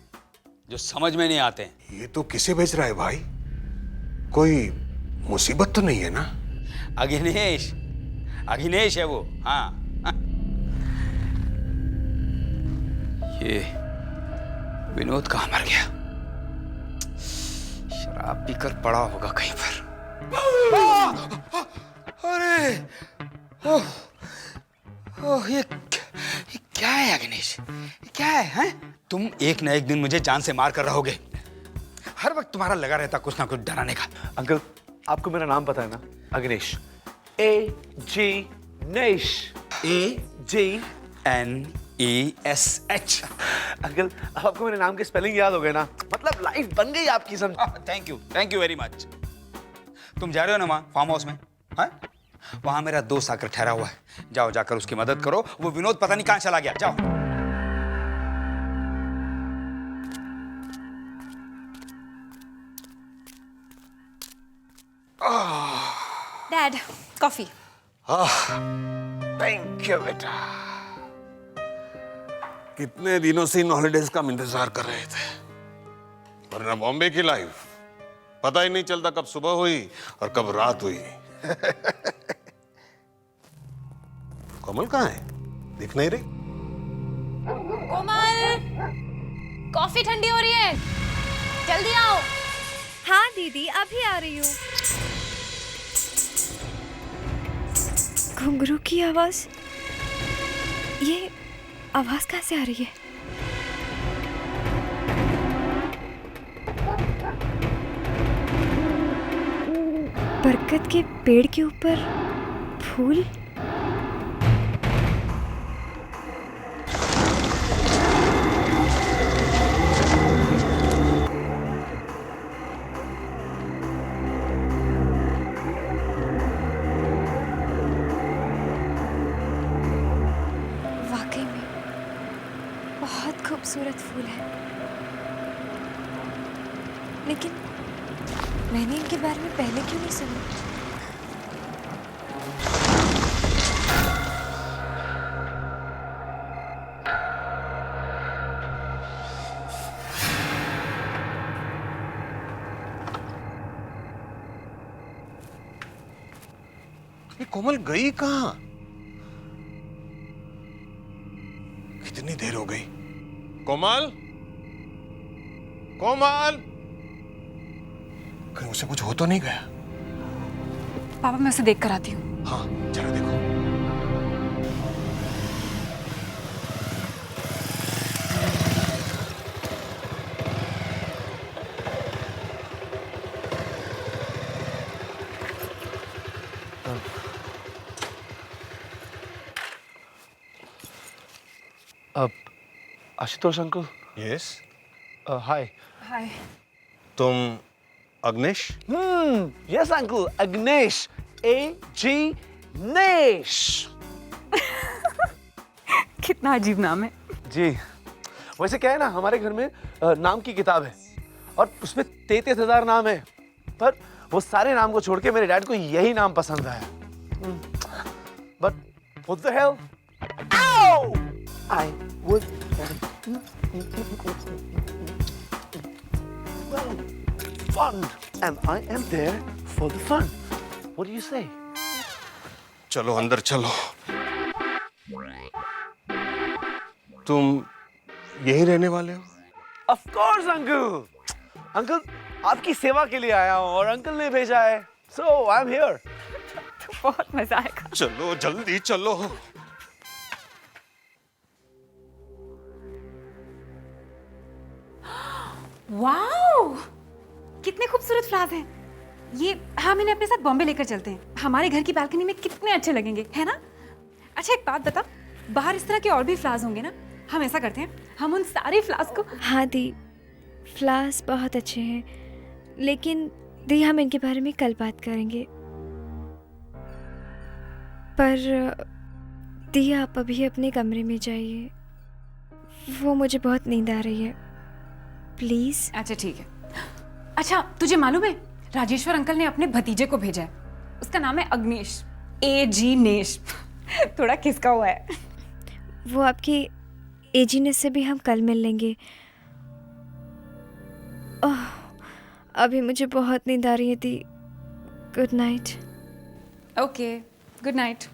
जो समझ में नहीं आते हैं। ये तो किसे भेज रहा है भाई? कोई मुसीबत तो नहीं है ना? अग्नेश है वो। हाँ ये विनोद कहाँ मर गया? शराब पीकर पड़ा होगा कहीं पर। अरे ये क्या है अग्नेश? क्या है, हैं? तुम एक ना एक दिन मुझे जान से मार कर रहोगे। हर वक्त तुम्हारा लगा रहता कुछ ना कुछ डराने का। अंकल, आपको मेरा नाम पता है ना? अग्नेश। AG नेश। AGNESH। अंकल, आपको मेरे नाम के स्पेलिंग याद हो गए ना? मतलब लाइफ बन गई आपकी। समझ? Thank you very much. तुम जा रहे हो ना वहाँ फार्म हाउस में? हाँ, वहां मेरा दोस्त आकर ठहरा हुआ है। जाओ, जाकर उसकी मदद करो। वो विनोद पता नहीं कहां चला गया। जाओ। Dad, coffee. थैंक यू बेटा। कितने दिनों से इन हॉलिडेज का हम इंतजार कर रहे थे, वरना बॉम्बे की लाइफ पता ही नहीं चलता कब सुबह हुई और कब रात हुई। कोमल कहाँ है? दिख नहीं रही। कोमल, कॉफी ठंडी हो रही है, जल्दी आओ। हाँ दीदी, अभी आ रही हूँ। घुंघरू की आवाज, ये आवाज कहाँ से आ रही है? बरगद के पेड़ के ऊपर फूल। वाकई में बहुत खूबसूरत फूल है, लेकिन मैंने इनके बारे में पहले क्यों नहीं सुना? ये कोमल गई कहाँ? कितनी देर हो गई? कोमल, कोमल, कहीं उसे कुछ हो तो नहीं गया? पापा, मैं उसे देख कर आती हूँ। हाँ, जरा देखो। आशुतोष अंकल। यस। हाय। हाय। तुम अग्नेश? Yes uncle, अग्नेश, AG नेश। कितना अजीब नाम है। जी, वैसे क्या है ना, हमारे घर में नाम की किताब है और उसमें 33,000 नाम है, पर वो सारे नाम को छोड़ के मेरे डैड को यही नाम पसंद आया। But what the hell? Ow! I would well, fun, and I am there for the fun. What do you say? चलो अंदर चलो। तुम यहीं रहने वाले हो? Of course, uncle. अंकल आपकी सेवा के लिए आया हूँ और अंकल ने भेजा है, so I'm here. बहुत मजा आएगा। चलो जल्दी चलो। वाओ, कितने खूबसूरत फ्लावर्स हैं। ये हम इन्हें अपने साथ बॉम्बे लेकर चलते हैं। हमारे घर की बालकनी में कितने अच्छे लगेंगे, है ना? अच्छा एक बात बता, बाहर इस तरह के और भी फ्लावर्स होंगे ना? हम ऐसा करते हैं, हम उन सारे फ्लावर्स को। हाँ दी, फ्लावर्स बहुत अच्छे हैं, लेकिन दी हम इनके बारे में कल बात करेंगे। पर दी आप अभी अपने कमरे में जाइए, वो मुझे बहुत नींद आ रही है, प्लीज। अच्छा ठीक है। अच्छा तुझे मालूम है, राजेश्वर अंकल ने अपने भतीजे को भेजा है, उसका नाम है अग्नेश, AG नेश। थोड़ा खिसका हुआ है। वो आपकी एजीनेस से भी हम कल मिल लेंगे। ओह, अभी मुझे बहुत नींद आ रही है दी। Good night. Okay, good night.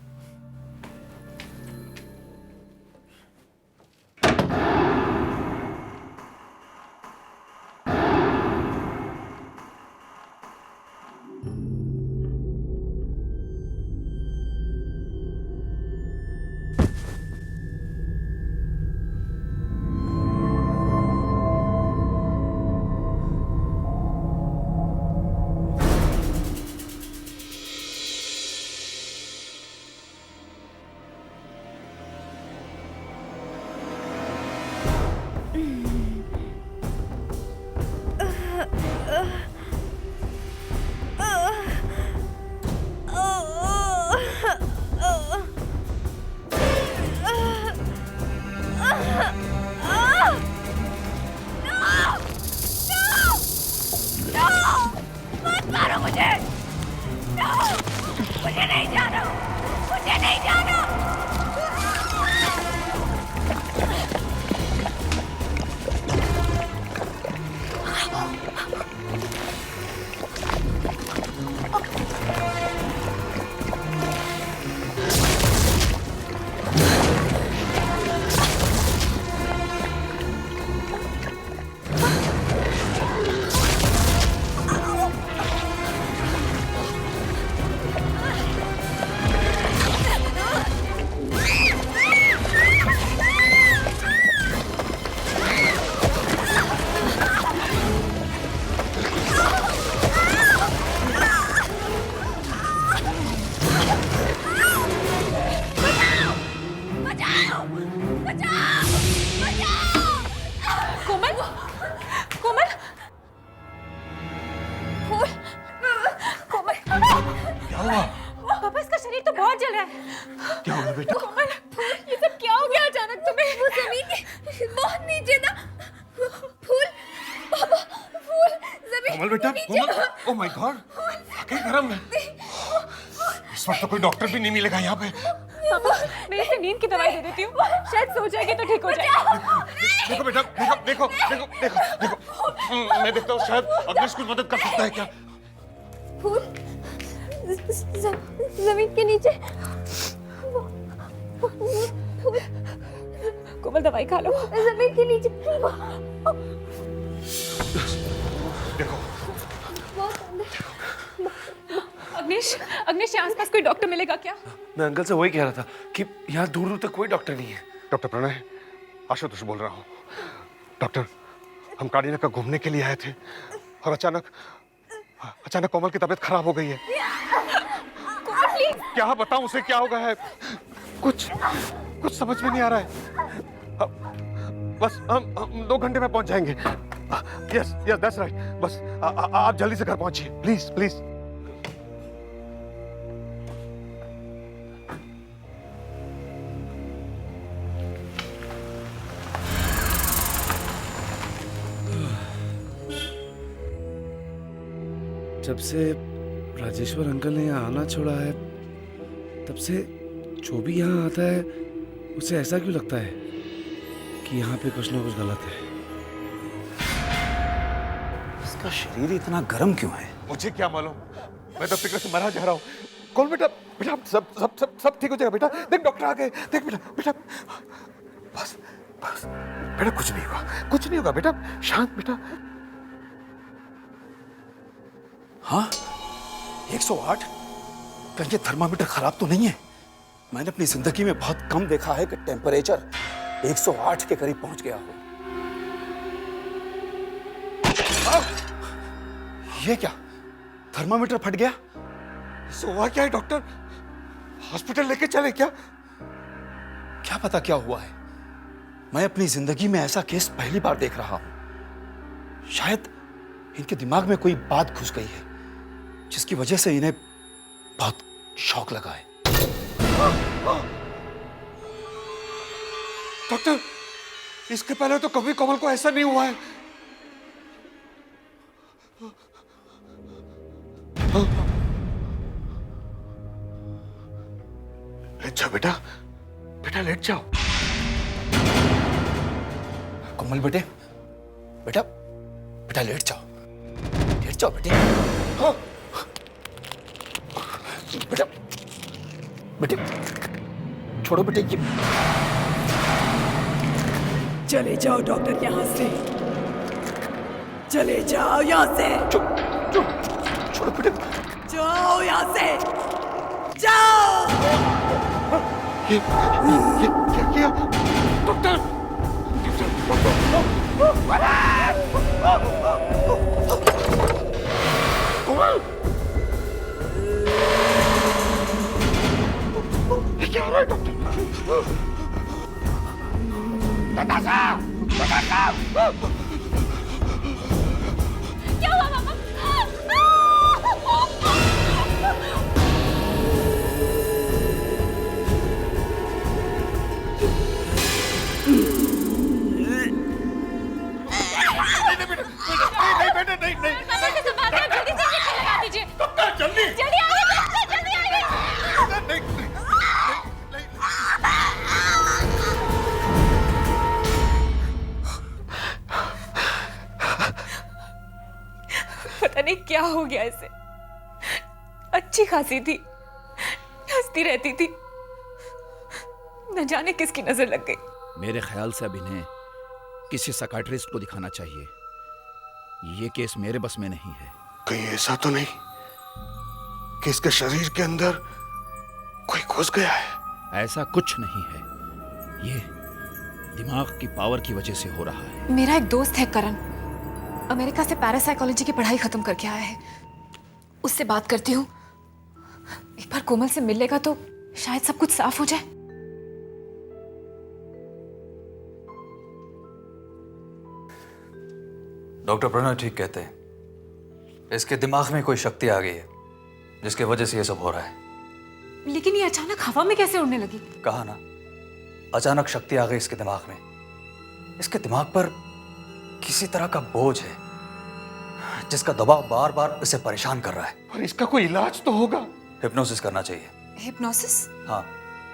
पापा इसका शरीर तो बहुत जल रहा है। क्या हुआ बेटा? कोमल, ये सब क्या हो गया अचानक तुम्हें? वो जमीन के बहुत नीचे था। फूल, पापा, फूल जमीन। कोमल बेटा, कोमल, ओह माय गॉड, क्या गरम है। इस वक्त तो कोई डॉक्टर भी नहीं मिलेगा यहाँ पे। पापा, मैं इसे नींद की दवाई दे देती हूँ, शायद सो जाएगी तो ठीक हो जाएगा। देखो बेटा, देखो, देखो, देखो, देखो, मैं देखता हूँ शायद अग्नेश कुछ मदद कर सकता है क्या। फूल जमीन के नीचे। कोमल दवाई खा लो। जमीन के नीचे। देखो अग्नेश, अग्नेश यहाँ आसपास कोई डॉक्टर मिलेगा क्या? मैं अंकल से वही कह रहा था कि यहाँ दूर दूर तक कोई डॉक्टर नहीं है। डॉक्टर प्रणय, आशुतोष बोल रहा हूँ। डॉक्टर, हम काड़ीनाका घूमने के लिए आए थे और अचानक कोमल की तबीयत खराब हो गई है। क्या बताऊं उसे क्या हो गया है, कुछ समझ में नहीं आ रहा है। बस हम 2 घंटे में पहुंच जाएंगे। Yes yes that's right. बस आप जल्दी से घर पहुंचिए प्लीज प्लीज। जब से राजेश्वर अंकल ने यहाँ आना छोड़ा है तब से जो भी यहाँ आता है उसे ऐसा क्यों लगता है कि यहाँ पे कुछ ना कुछ गलत है। इसका शरीर इतना गर्म क्यों है? मुझे क्या मालूम, मैं तो फिक्र से मरा जा रहा हूँ। कौन बेटा? बेटा सब सब सब सब ठीक हो जाएगा बेटा। देख डॉक्टर आ गए। देख बेटा बेटा बस बस बेटा कुछ नहीं होगा, कुछ नहीं होगा बेटा, शांत बेटा। हाँ 108? कहीं ये थर्मामीटर खराब तो नहीं है? मैंने अपनी जिंदगी में बहुत कम देखा है कि टेम्परेचर 108 के करीब पहुंच गया हो। ये क्या, थर्मामीटर फट गया? इससे हुआ क्या है डॉक्टर? हॉस्पिटल लेके चले क्या? क्या पता क्या हुआ है। मैं अपनी जिंदगी में ऐसा केस पहली बार देख रहा हूं। शायद इनके दिमाग में कोई बात घुस गई है जिसकी वजह से इन्हें बहुत शौक लगा है। डॉक्टर इसके पहले तो कभी कोमल को ऐसा नहीं हुआ है। लेट जाओ बेटा, बेटा लेट जाओ। कोमल बेटे, बेटा बेटा लेट जाओ, लेट जाओ बेटे। हाँ। बेटा बेटे छोड़ो बेटे ये। चले जाओ डॉक्टर यहाँ से, चले जाओ यहाँ से। छोड़ो बेटे, जाओ यहाँ से, जाओ। ये क्या किया डॉक्टर? कोमल क्या हो रहा है डॉक्टर? नताशा! नताशा! क्या हुआ पापा? पता नहीं क्या हो गया इसे। अच्छी खासी थी, हंसती रहती थी, न जाने किसकी नजर लग गई। मेरे ख्याल से अब इन्हें किसी साइकियाट्रिस्ट को दिखाना चाहिए। ये केस मेरे बस में नहीं है। कहीं ऐसा तो नहीं कि इसके शरीर के अंदर कोई घुस गया है? ऐसा कुछ नहीं है, ये दिमाग की पावर की वजह से हो रहा है। मेरा एक दोस्त है करण, अमेरिका से पैरासाइकोलॉजी की पढ़ाई खत्म करके आया है। उससे बात करती हूँ, एक बार कोमल से मिल लेगा तो शायद सब कुछ साफ हो जाए। डॉक्टर प्रणय ठीक कहते हैं, इसके दिमाग में कोई शक्ति आ गई है जिसकी वजह से ये सब हो रहा है। लेकिन ये अचानक हवा में कैसे उड़ने लगी? कहा ना, अचानक शक्ति आ गई इसके दिमाग में। इसके दिमाग पर किसी तरह का बोझ है जिसका दबाव बार बार इसे परेशान कर रहा है। पर इसका कोई इलाज तो होगा। हिप्नोसिस करना चाहिए। हिप्नोसिस? हाँ,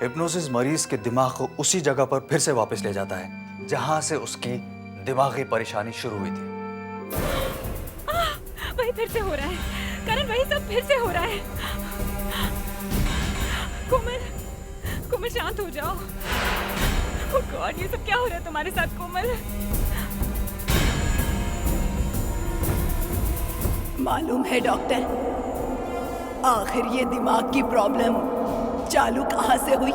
हिप्नोसिस मरीज के दिमाग को उसी जगह पर फिर से वापस ले जाता है जहां से उसकी दिमागी परेशानी शुरू हुई थी। वही फिर से हो रहा है करण, वही सब फिर से हो रहा है। कोमल, कोमल शांत हो जाओ। ओह गॉड, ये सब क्या हो रहा है तुम्हारे साथ कोमल? मालूम है डॉक्टर, आखिर ये दिमाग की प्रॉब्लम चालू कहाँ से हुई?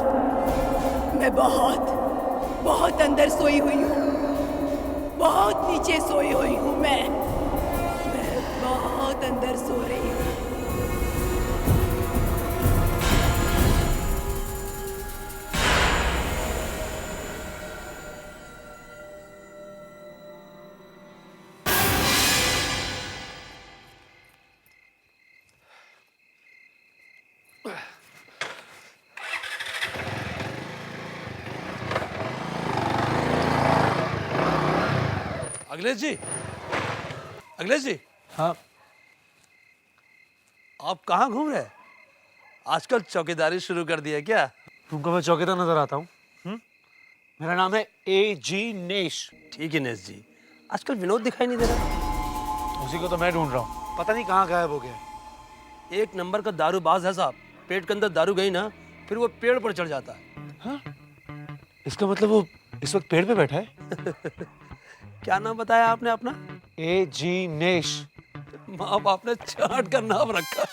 मैं बहुत बहुत अंदर सोई हुई हूँ, बहुत नीचे सोई हुई हूँ। मैं बहुत अंदर सो रही हूँ। अखिलेश जी, अखिलेश जी। हाँ। आप कहाँ घूम रहे हैं? आजकल चौकीदारी शुरू कर दी है क्या? तुमको मैं चौकीदार नजर आता हूँ? मेरा नाम है A.G. नेश। ठीक है नेश जी, आजकल विनोद दिखाई नहीं दे रहा। उसी को तो मैं ढूंढ रहा हूँ, पता नहीं कहाँ गायब हो गया। एक नंबर का दारूबाज है साहब। पेट के अंदर दारू गई ना, फिर वो पेड़ पर चढ़ जाता है। हाँ? इसका मतलब वो इस वक्त पेड़ पे बैठा है? क्या नाम बताया आपने अपना? A.G. नेश। माँ बाप ने चाट का नाम रखा।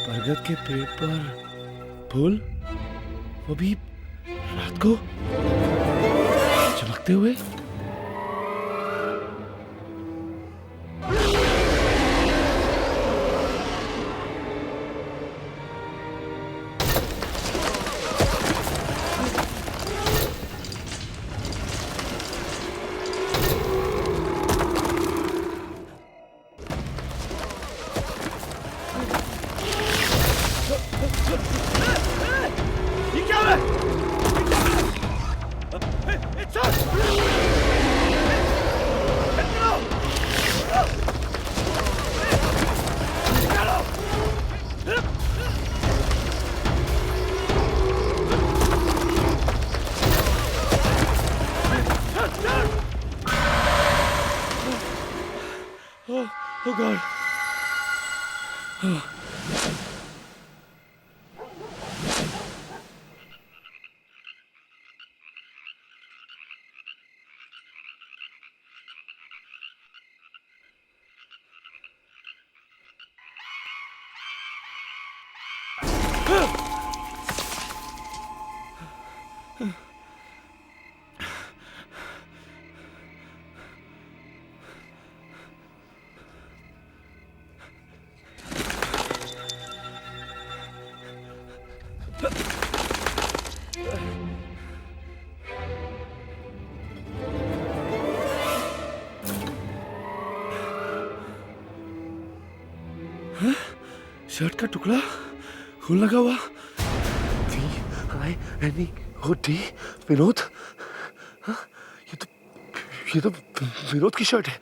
बरगद के पेड़ पर फूल, वो भी रात को चमकते हुए। Oh God. शर्ट का टुकड़ा खून लगा हुआ। V-I-N-E-O-D विनोद। हाँ? ये तो विनोद की शर्ट है।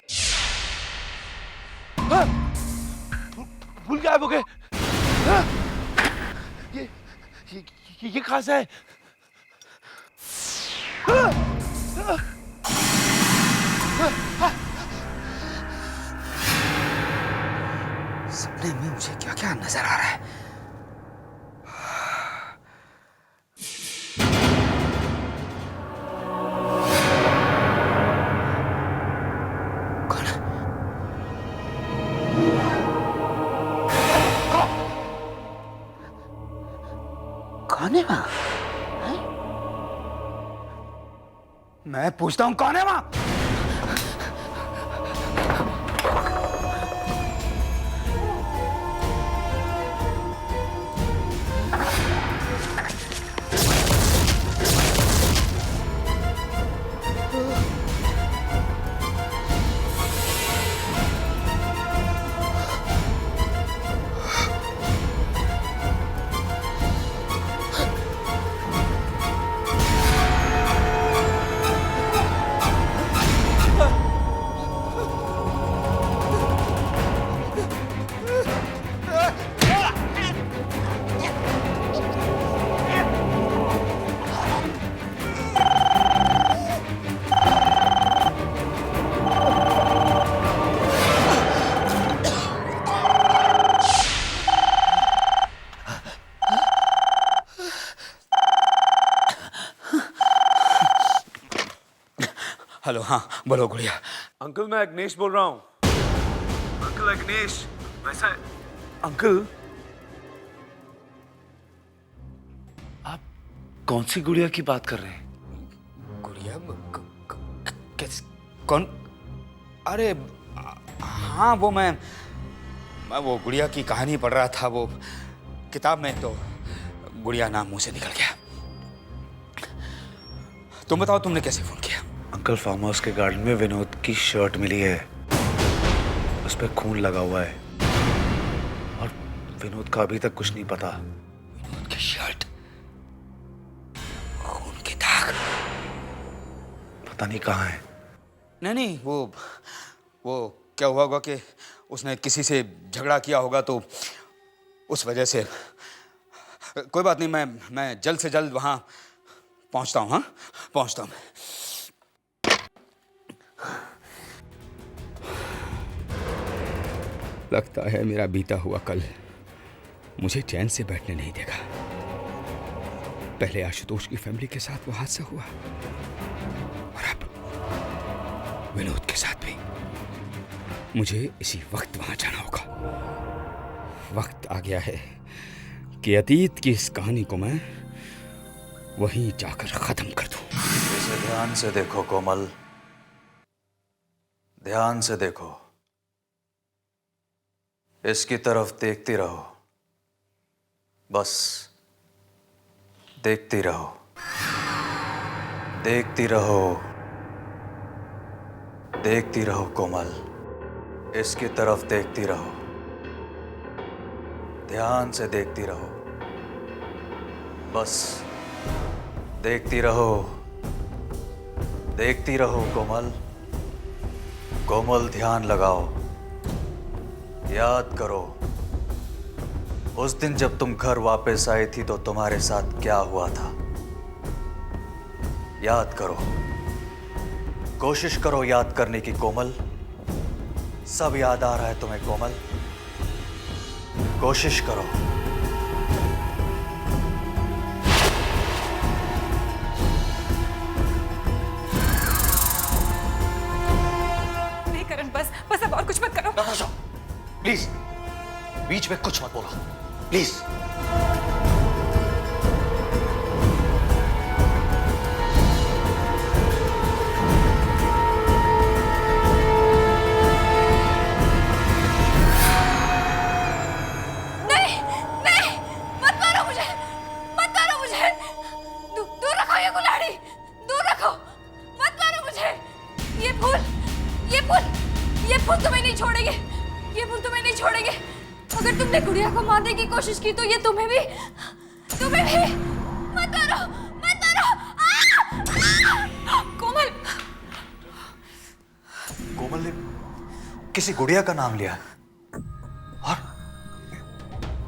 हाँ? भूल गायब हो गए। हाँ? ये कहाँ से है? हाँ? हाँ? हाँ? सपने में मुझे क्या क्या नजर आ रहा है। कौन है? कौन है वहां? मैं पूछता हूं कौन है वहां? हेलो, हाँ बोलो गुड़िया। अंकल मैं अग्नेश बोल रहा हूँ। अंकल अग्नेश, वैसा अंकल आप कौन सी गुड़िया की बात कर रहे हैं? गुड़िया कौन? अरे हाँ, वो मैं वो गुड़िया की कहानी पढ़ रहा था वो किताब में, तो गुड़िया नाम मुंह से निकल गया। तुम बताओ, तुमने कैसे फोन किया? अंकल, फार्म हाउस के गार्डन में विनोद की शर्ट मिली है, उस पर खून लगा हुआ है और विनोद का अभी तक कुछ नहीं पता। विनोद की शर्ट, खून के दाग, पता नहीं कहाँ है। नहीं, वो क्या हुआ होगा कि उसने किसी से झगड़ा किया होगा, तो उस वजह से। कोई बात नहीं, मैं जल्द से जल्द वहां पहुंचता हूं। हाँ, पहुंचता हूं। लगता है मेरा बीता हुआ कल मुझे चैन से बैठने नहीं देगा। पहले आशुतोष की फैमिली के साथ वो हादसा हुआ और अब विनोद के साथ भी। मुझे इसी वक्त वहां जाना होगा। वक्त आ गया है कि अतीत की इस कहानी को मैं वहीं जाकर खत्म कर दूं। इसे ध्यान से देखो कोमल, ध्यान से देखो, इसकी तरफ देखती रहो, बस देखती रहो, देखती रहो, देखती रहो कोमल, इसकी तरफ देखती रहो, ध्यान से देखती रहो, बस देखती रहो, देखती रहो कोमल, कोमल ध्यान लगाओ, याद करो उस दिन जब तुम घर वापस आई थी तो तुम्हारे साथ क्या हुआ था। याद करो, कोशिश करो याद करने की कोमल। सब याद आ रहा है तुम्हें कोमल, कोशिश करो। नहीं करण, बस अब और कुछ मत करो। प्लीज, बीच में कुछ मत बोलो, प्लीज। अगर तुमने गुड़िया को मारने की कोशिश की तो ये तुम्हें भी मत मारो, मत मारो। कोमल, कोमल ने किसी गुड़िया का नाम लिया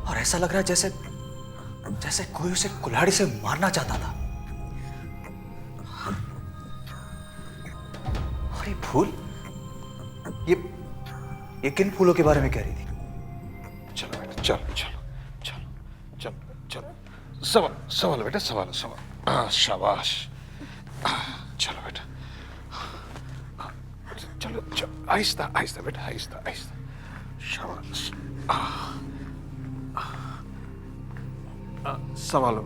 और ऐसा लग रहा है जैसे कोई उसे कुल्हाड़ी से मारना चाहता था। और ये फूल, ये किन फूलों के बारे में कह रही थी? चलो बेटा, चलो चलो चलो चलो चलो, सवाल बेटा, सवाल। शाबाश, चलो बेटा, चलो चलो, आहिस्ता आहिस्ता बेटा, आहिस्ता आहिस्ता, शाबाश। सवालो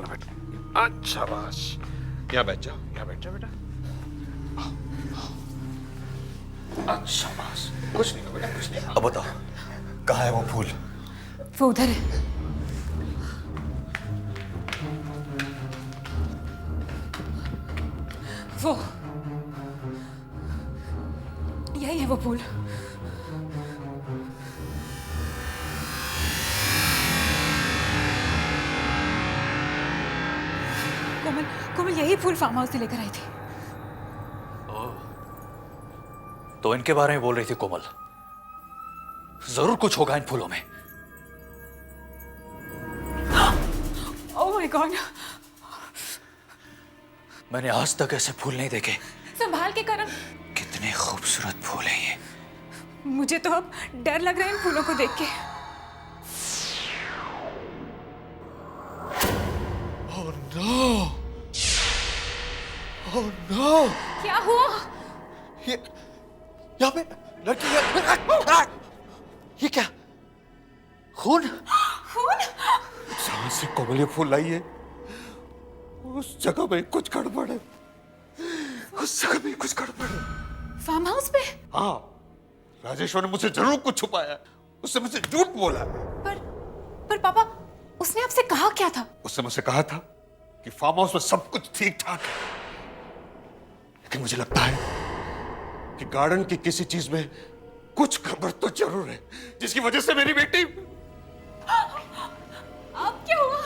बेटा, शाबाश। यहाँ बैठ जाओ बेटा। शाबाश, कुछ नहीं बेटा, कुछ नहीं। अब बताओ, कहाँ है वो फूल? वो उधर है। वो यही है वो फूल। कोमल यही फूल फार्म हाउस से लेकर आई थी। तो इनके बारे में बोल रही थी कोमल। जरूर कुछ होगा इन फूलों में। ओह माय गॉड, मैंने आज तक ऐसे फूल नहीं देखे। संभाल के करण। कितने खूबसूरत फूल हैं ये। मुझे तो अब डर लग रहा है इन फूलों को देख के। ओह नो, ओह नो, क्या हुआ? यहाँ पे लड़की, ये क्या? खून? सांस से कोमल ये फूल लाई है। उस जगह में कुछ गड़बड़ है। उस जगह में कुछ गड़बड़ है। फार्म हाउस पे? हाँ, राजेश्वर ने मुझसे जरूर कुछ छुपाया। उसने मुझसे झूठ बोला। पर पापा, उसने आपसे कहा क्या था? उसने मुझसे कहा था कि फार्म हाउस में सब कुछ ठीक ठाक है, लेकिन मुझे लगता है कि गार्डन की किसी चीज में कुछ गड़बड़ तो जरूर है, जिसकी वजह से मेरी बेटी। अब क्या हुआ?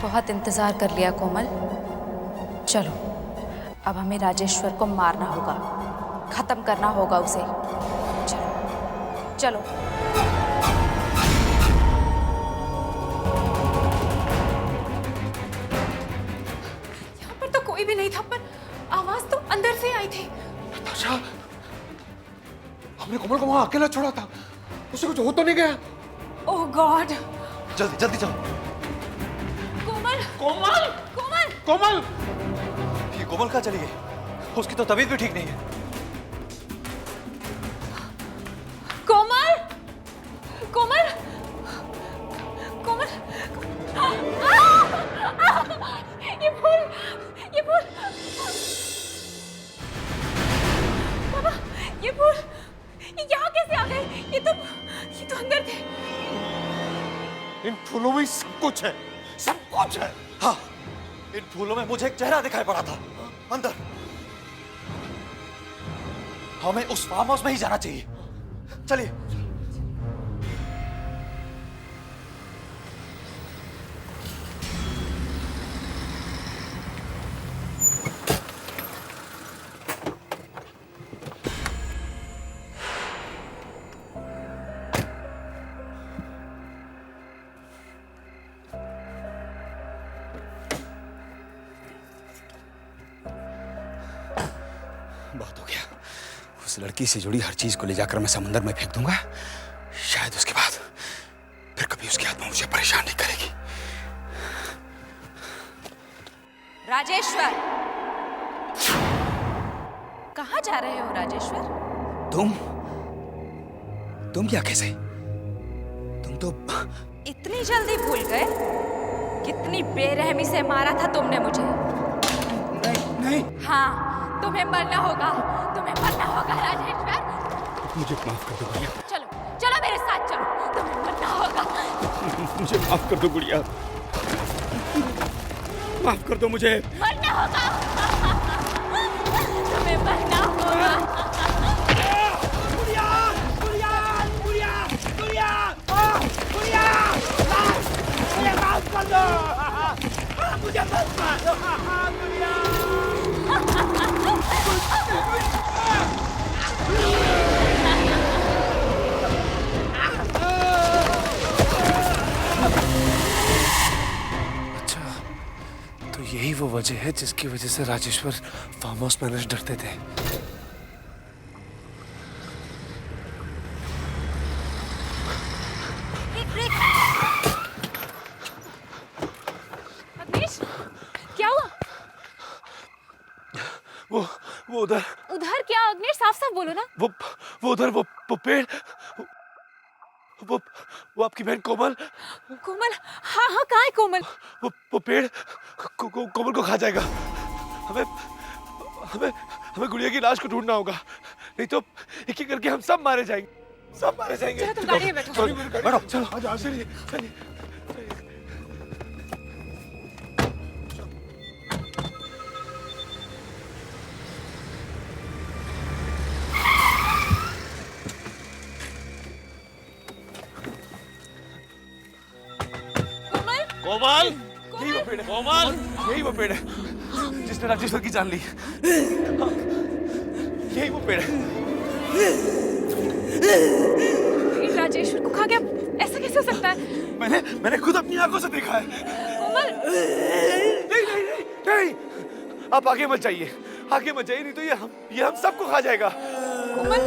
बहुत इंतजार कर लिया कोमल, चलो अब हमें राजेश्वर को मारना होगा, खत्म करना होगा उसे। चलो चलो। यहाँ पर तो कोई भी नहीं था, पर आवाज तो अंदर से आई थी। नताशा, हमने कोमल को वहां अकेला छोड़ा था, उसे कुछ हो तो नहीं गया? ओह गॉड! जल्दी जल्दी चलो। कोमल! कोमल! कोमल! ये कोमल कहाँ चली गई? उसकी तो तबीयत भी ठीक नहीं है। कोमल! कोमल! कोमल! ये फूल! ये फूल! पापा, ये फूल ये यहाँ कैसे आ गए? ये तो अंदर थे। इन फूलों में सब कुछ है, सब कुछ है। हाँ, इन फूलों में मुझे एक चेहरा दिखाई पड़ा था अंदर। हमें उस फार्म हाउस में ही जाना चाहिए। चलिए। बहुत हो गया। उस लड़की से जुड़ी हर चीज को ले जाकर मैं समंदर में फेंक दूंगा। शायद उसके बाद फिर कभी उसकी आत्मा मुझे परेशान नहीं करेगी। राजेश्वर, कहाँ जा रहे हो राजेश्वर? तुम क्या कैसे? तुम तो इतनी जल्दी भूल गए? कितनी बेरहमी से मारा था तुमने मुझे। नहीं। हाँ, तुम्हें मरना होगा, तुम्हें मरना होगा राजेश्वर। मुझे माफ कर दो गुड़िया। चलो चलो मेरे साथ चलो, तुम्हें मरना होगा। मुझे माफ कर दो गुड़िया, माफ कर दो मुझे। मरना होगा, तुम्हें मरना होगा। गुड़िया, गुड़िया, गुड़िया, गुड़िया, गुड़िया, मुझे माफ कर दो, मुझे मत मारो गुड़िया। अच्छा, तो यही वो वजह है जिसकी वजह से राजेश्वर फार्म हाउस मैनेजर डरते थे। अग्निश, क्या हुआ? वो उधर। उधर क्या अग्निश? साफ साफ बोलो ना। वो उधर वो पेड़, वो आपकी बहन कोमल। कोमल? हाँ हाँ, कहाँ है कोमल? वो पेड़ कोमल को खा जाएगा। हमें हमें हमें गुड़िया की लाश को ढूंढना होगा, नहीं तो एक एक करके हम सब मारे जाएंगे, सब मारे जाएंगे। चलो तुम गाड़ी में बैठो। बैठो, चलो चलिए चलिए। कोमल, कोमल, यही वो पेड़ है जिसने राजेश्वर की जान ली। यही वो पेड़ है। राजेश्वर को खा गया, ऐसा कैसे हो सकता है? मैंने खुद अपनी आंखों से देखा है। कोमल! नहीं, आप आगे मत जाइए, आगे मत जाइए, नहीं तो ये हम सबको खा जाएगा। कोमल!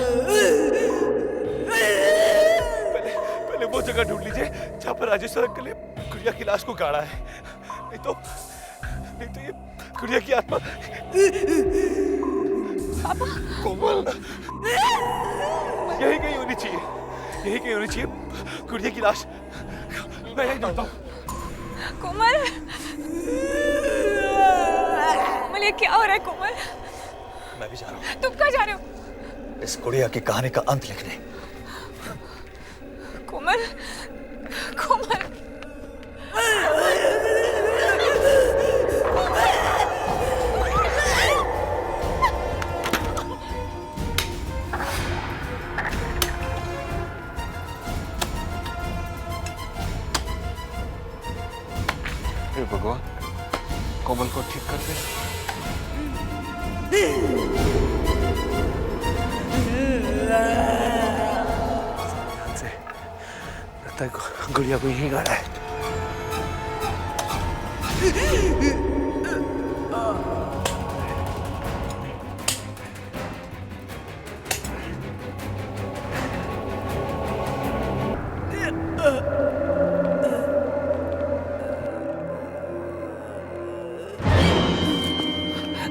पहले वो जगह ढूंढ लीजिए जहाँ पर राजेश्वर अंकल ने गुड़िया की लाश को गाड़ा है। नहीं तो ये गुड़िया की आत्मा। पापा! कोमल, यही कहीं होनी चाहिए, यही कहीं होनी चाहिए गुड़िया की लाश। मैं यही ढूंढता हूँ। कोमल! कोमल, ये क्या हो रहा है कोमल? मैं भी जा रहा हूँ तुम कहाँ जा रहे हो? इस गुड़िया की कहानी का अंत लिखने। कोमल! कोमल! हे भगवान, कोमल को ठीक कर दे। ध्यान से, लगता है गुड़िया को यहीं गाड़ा है।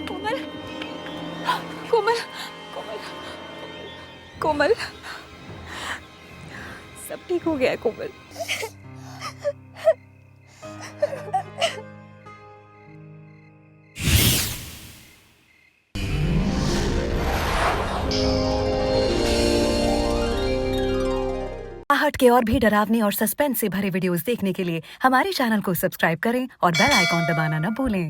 कोमल! कोमल! कोमल! कोमल! सब ठीक हो गया है कोमल। आहट के और भी डरावनी और सस्पेंस से भरे वीडियोस देखने के लिए हमारे चैनल को सब्सक्राइब करें और बेल आइकॉन दबाना न भूलें।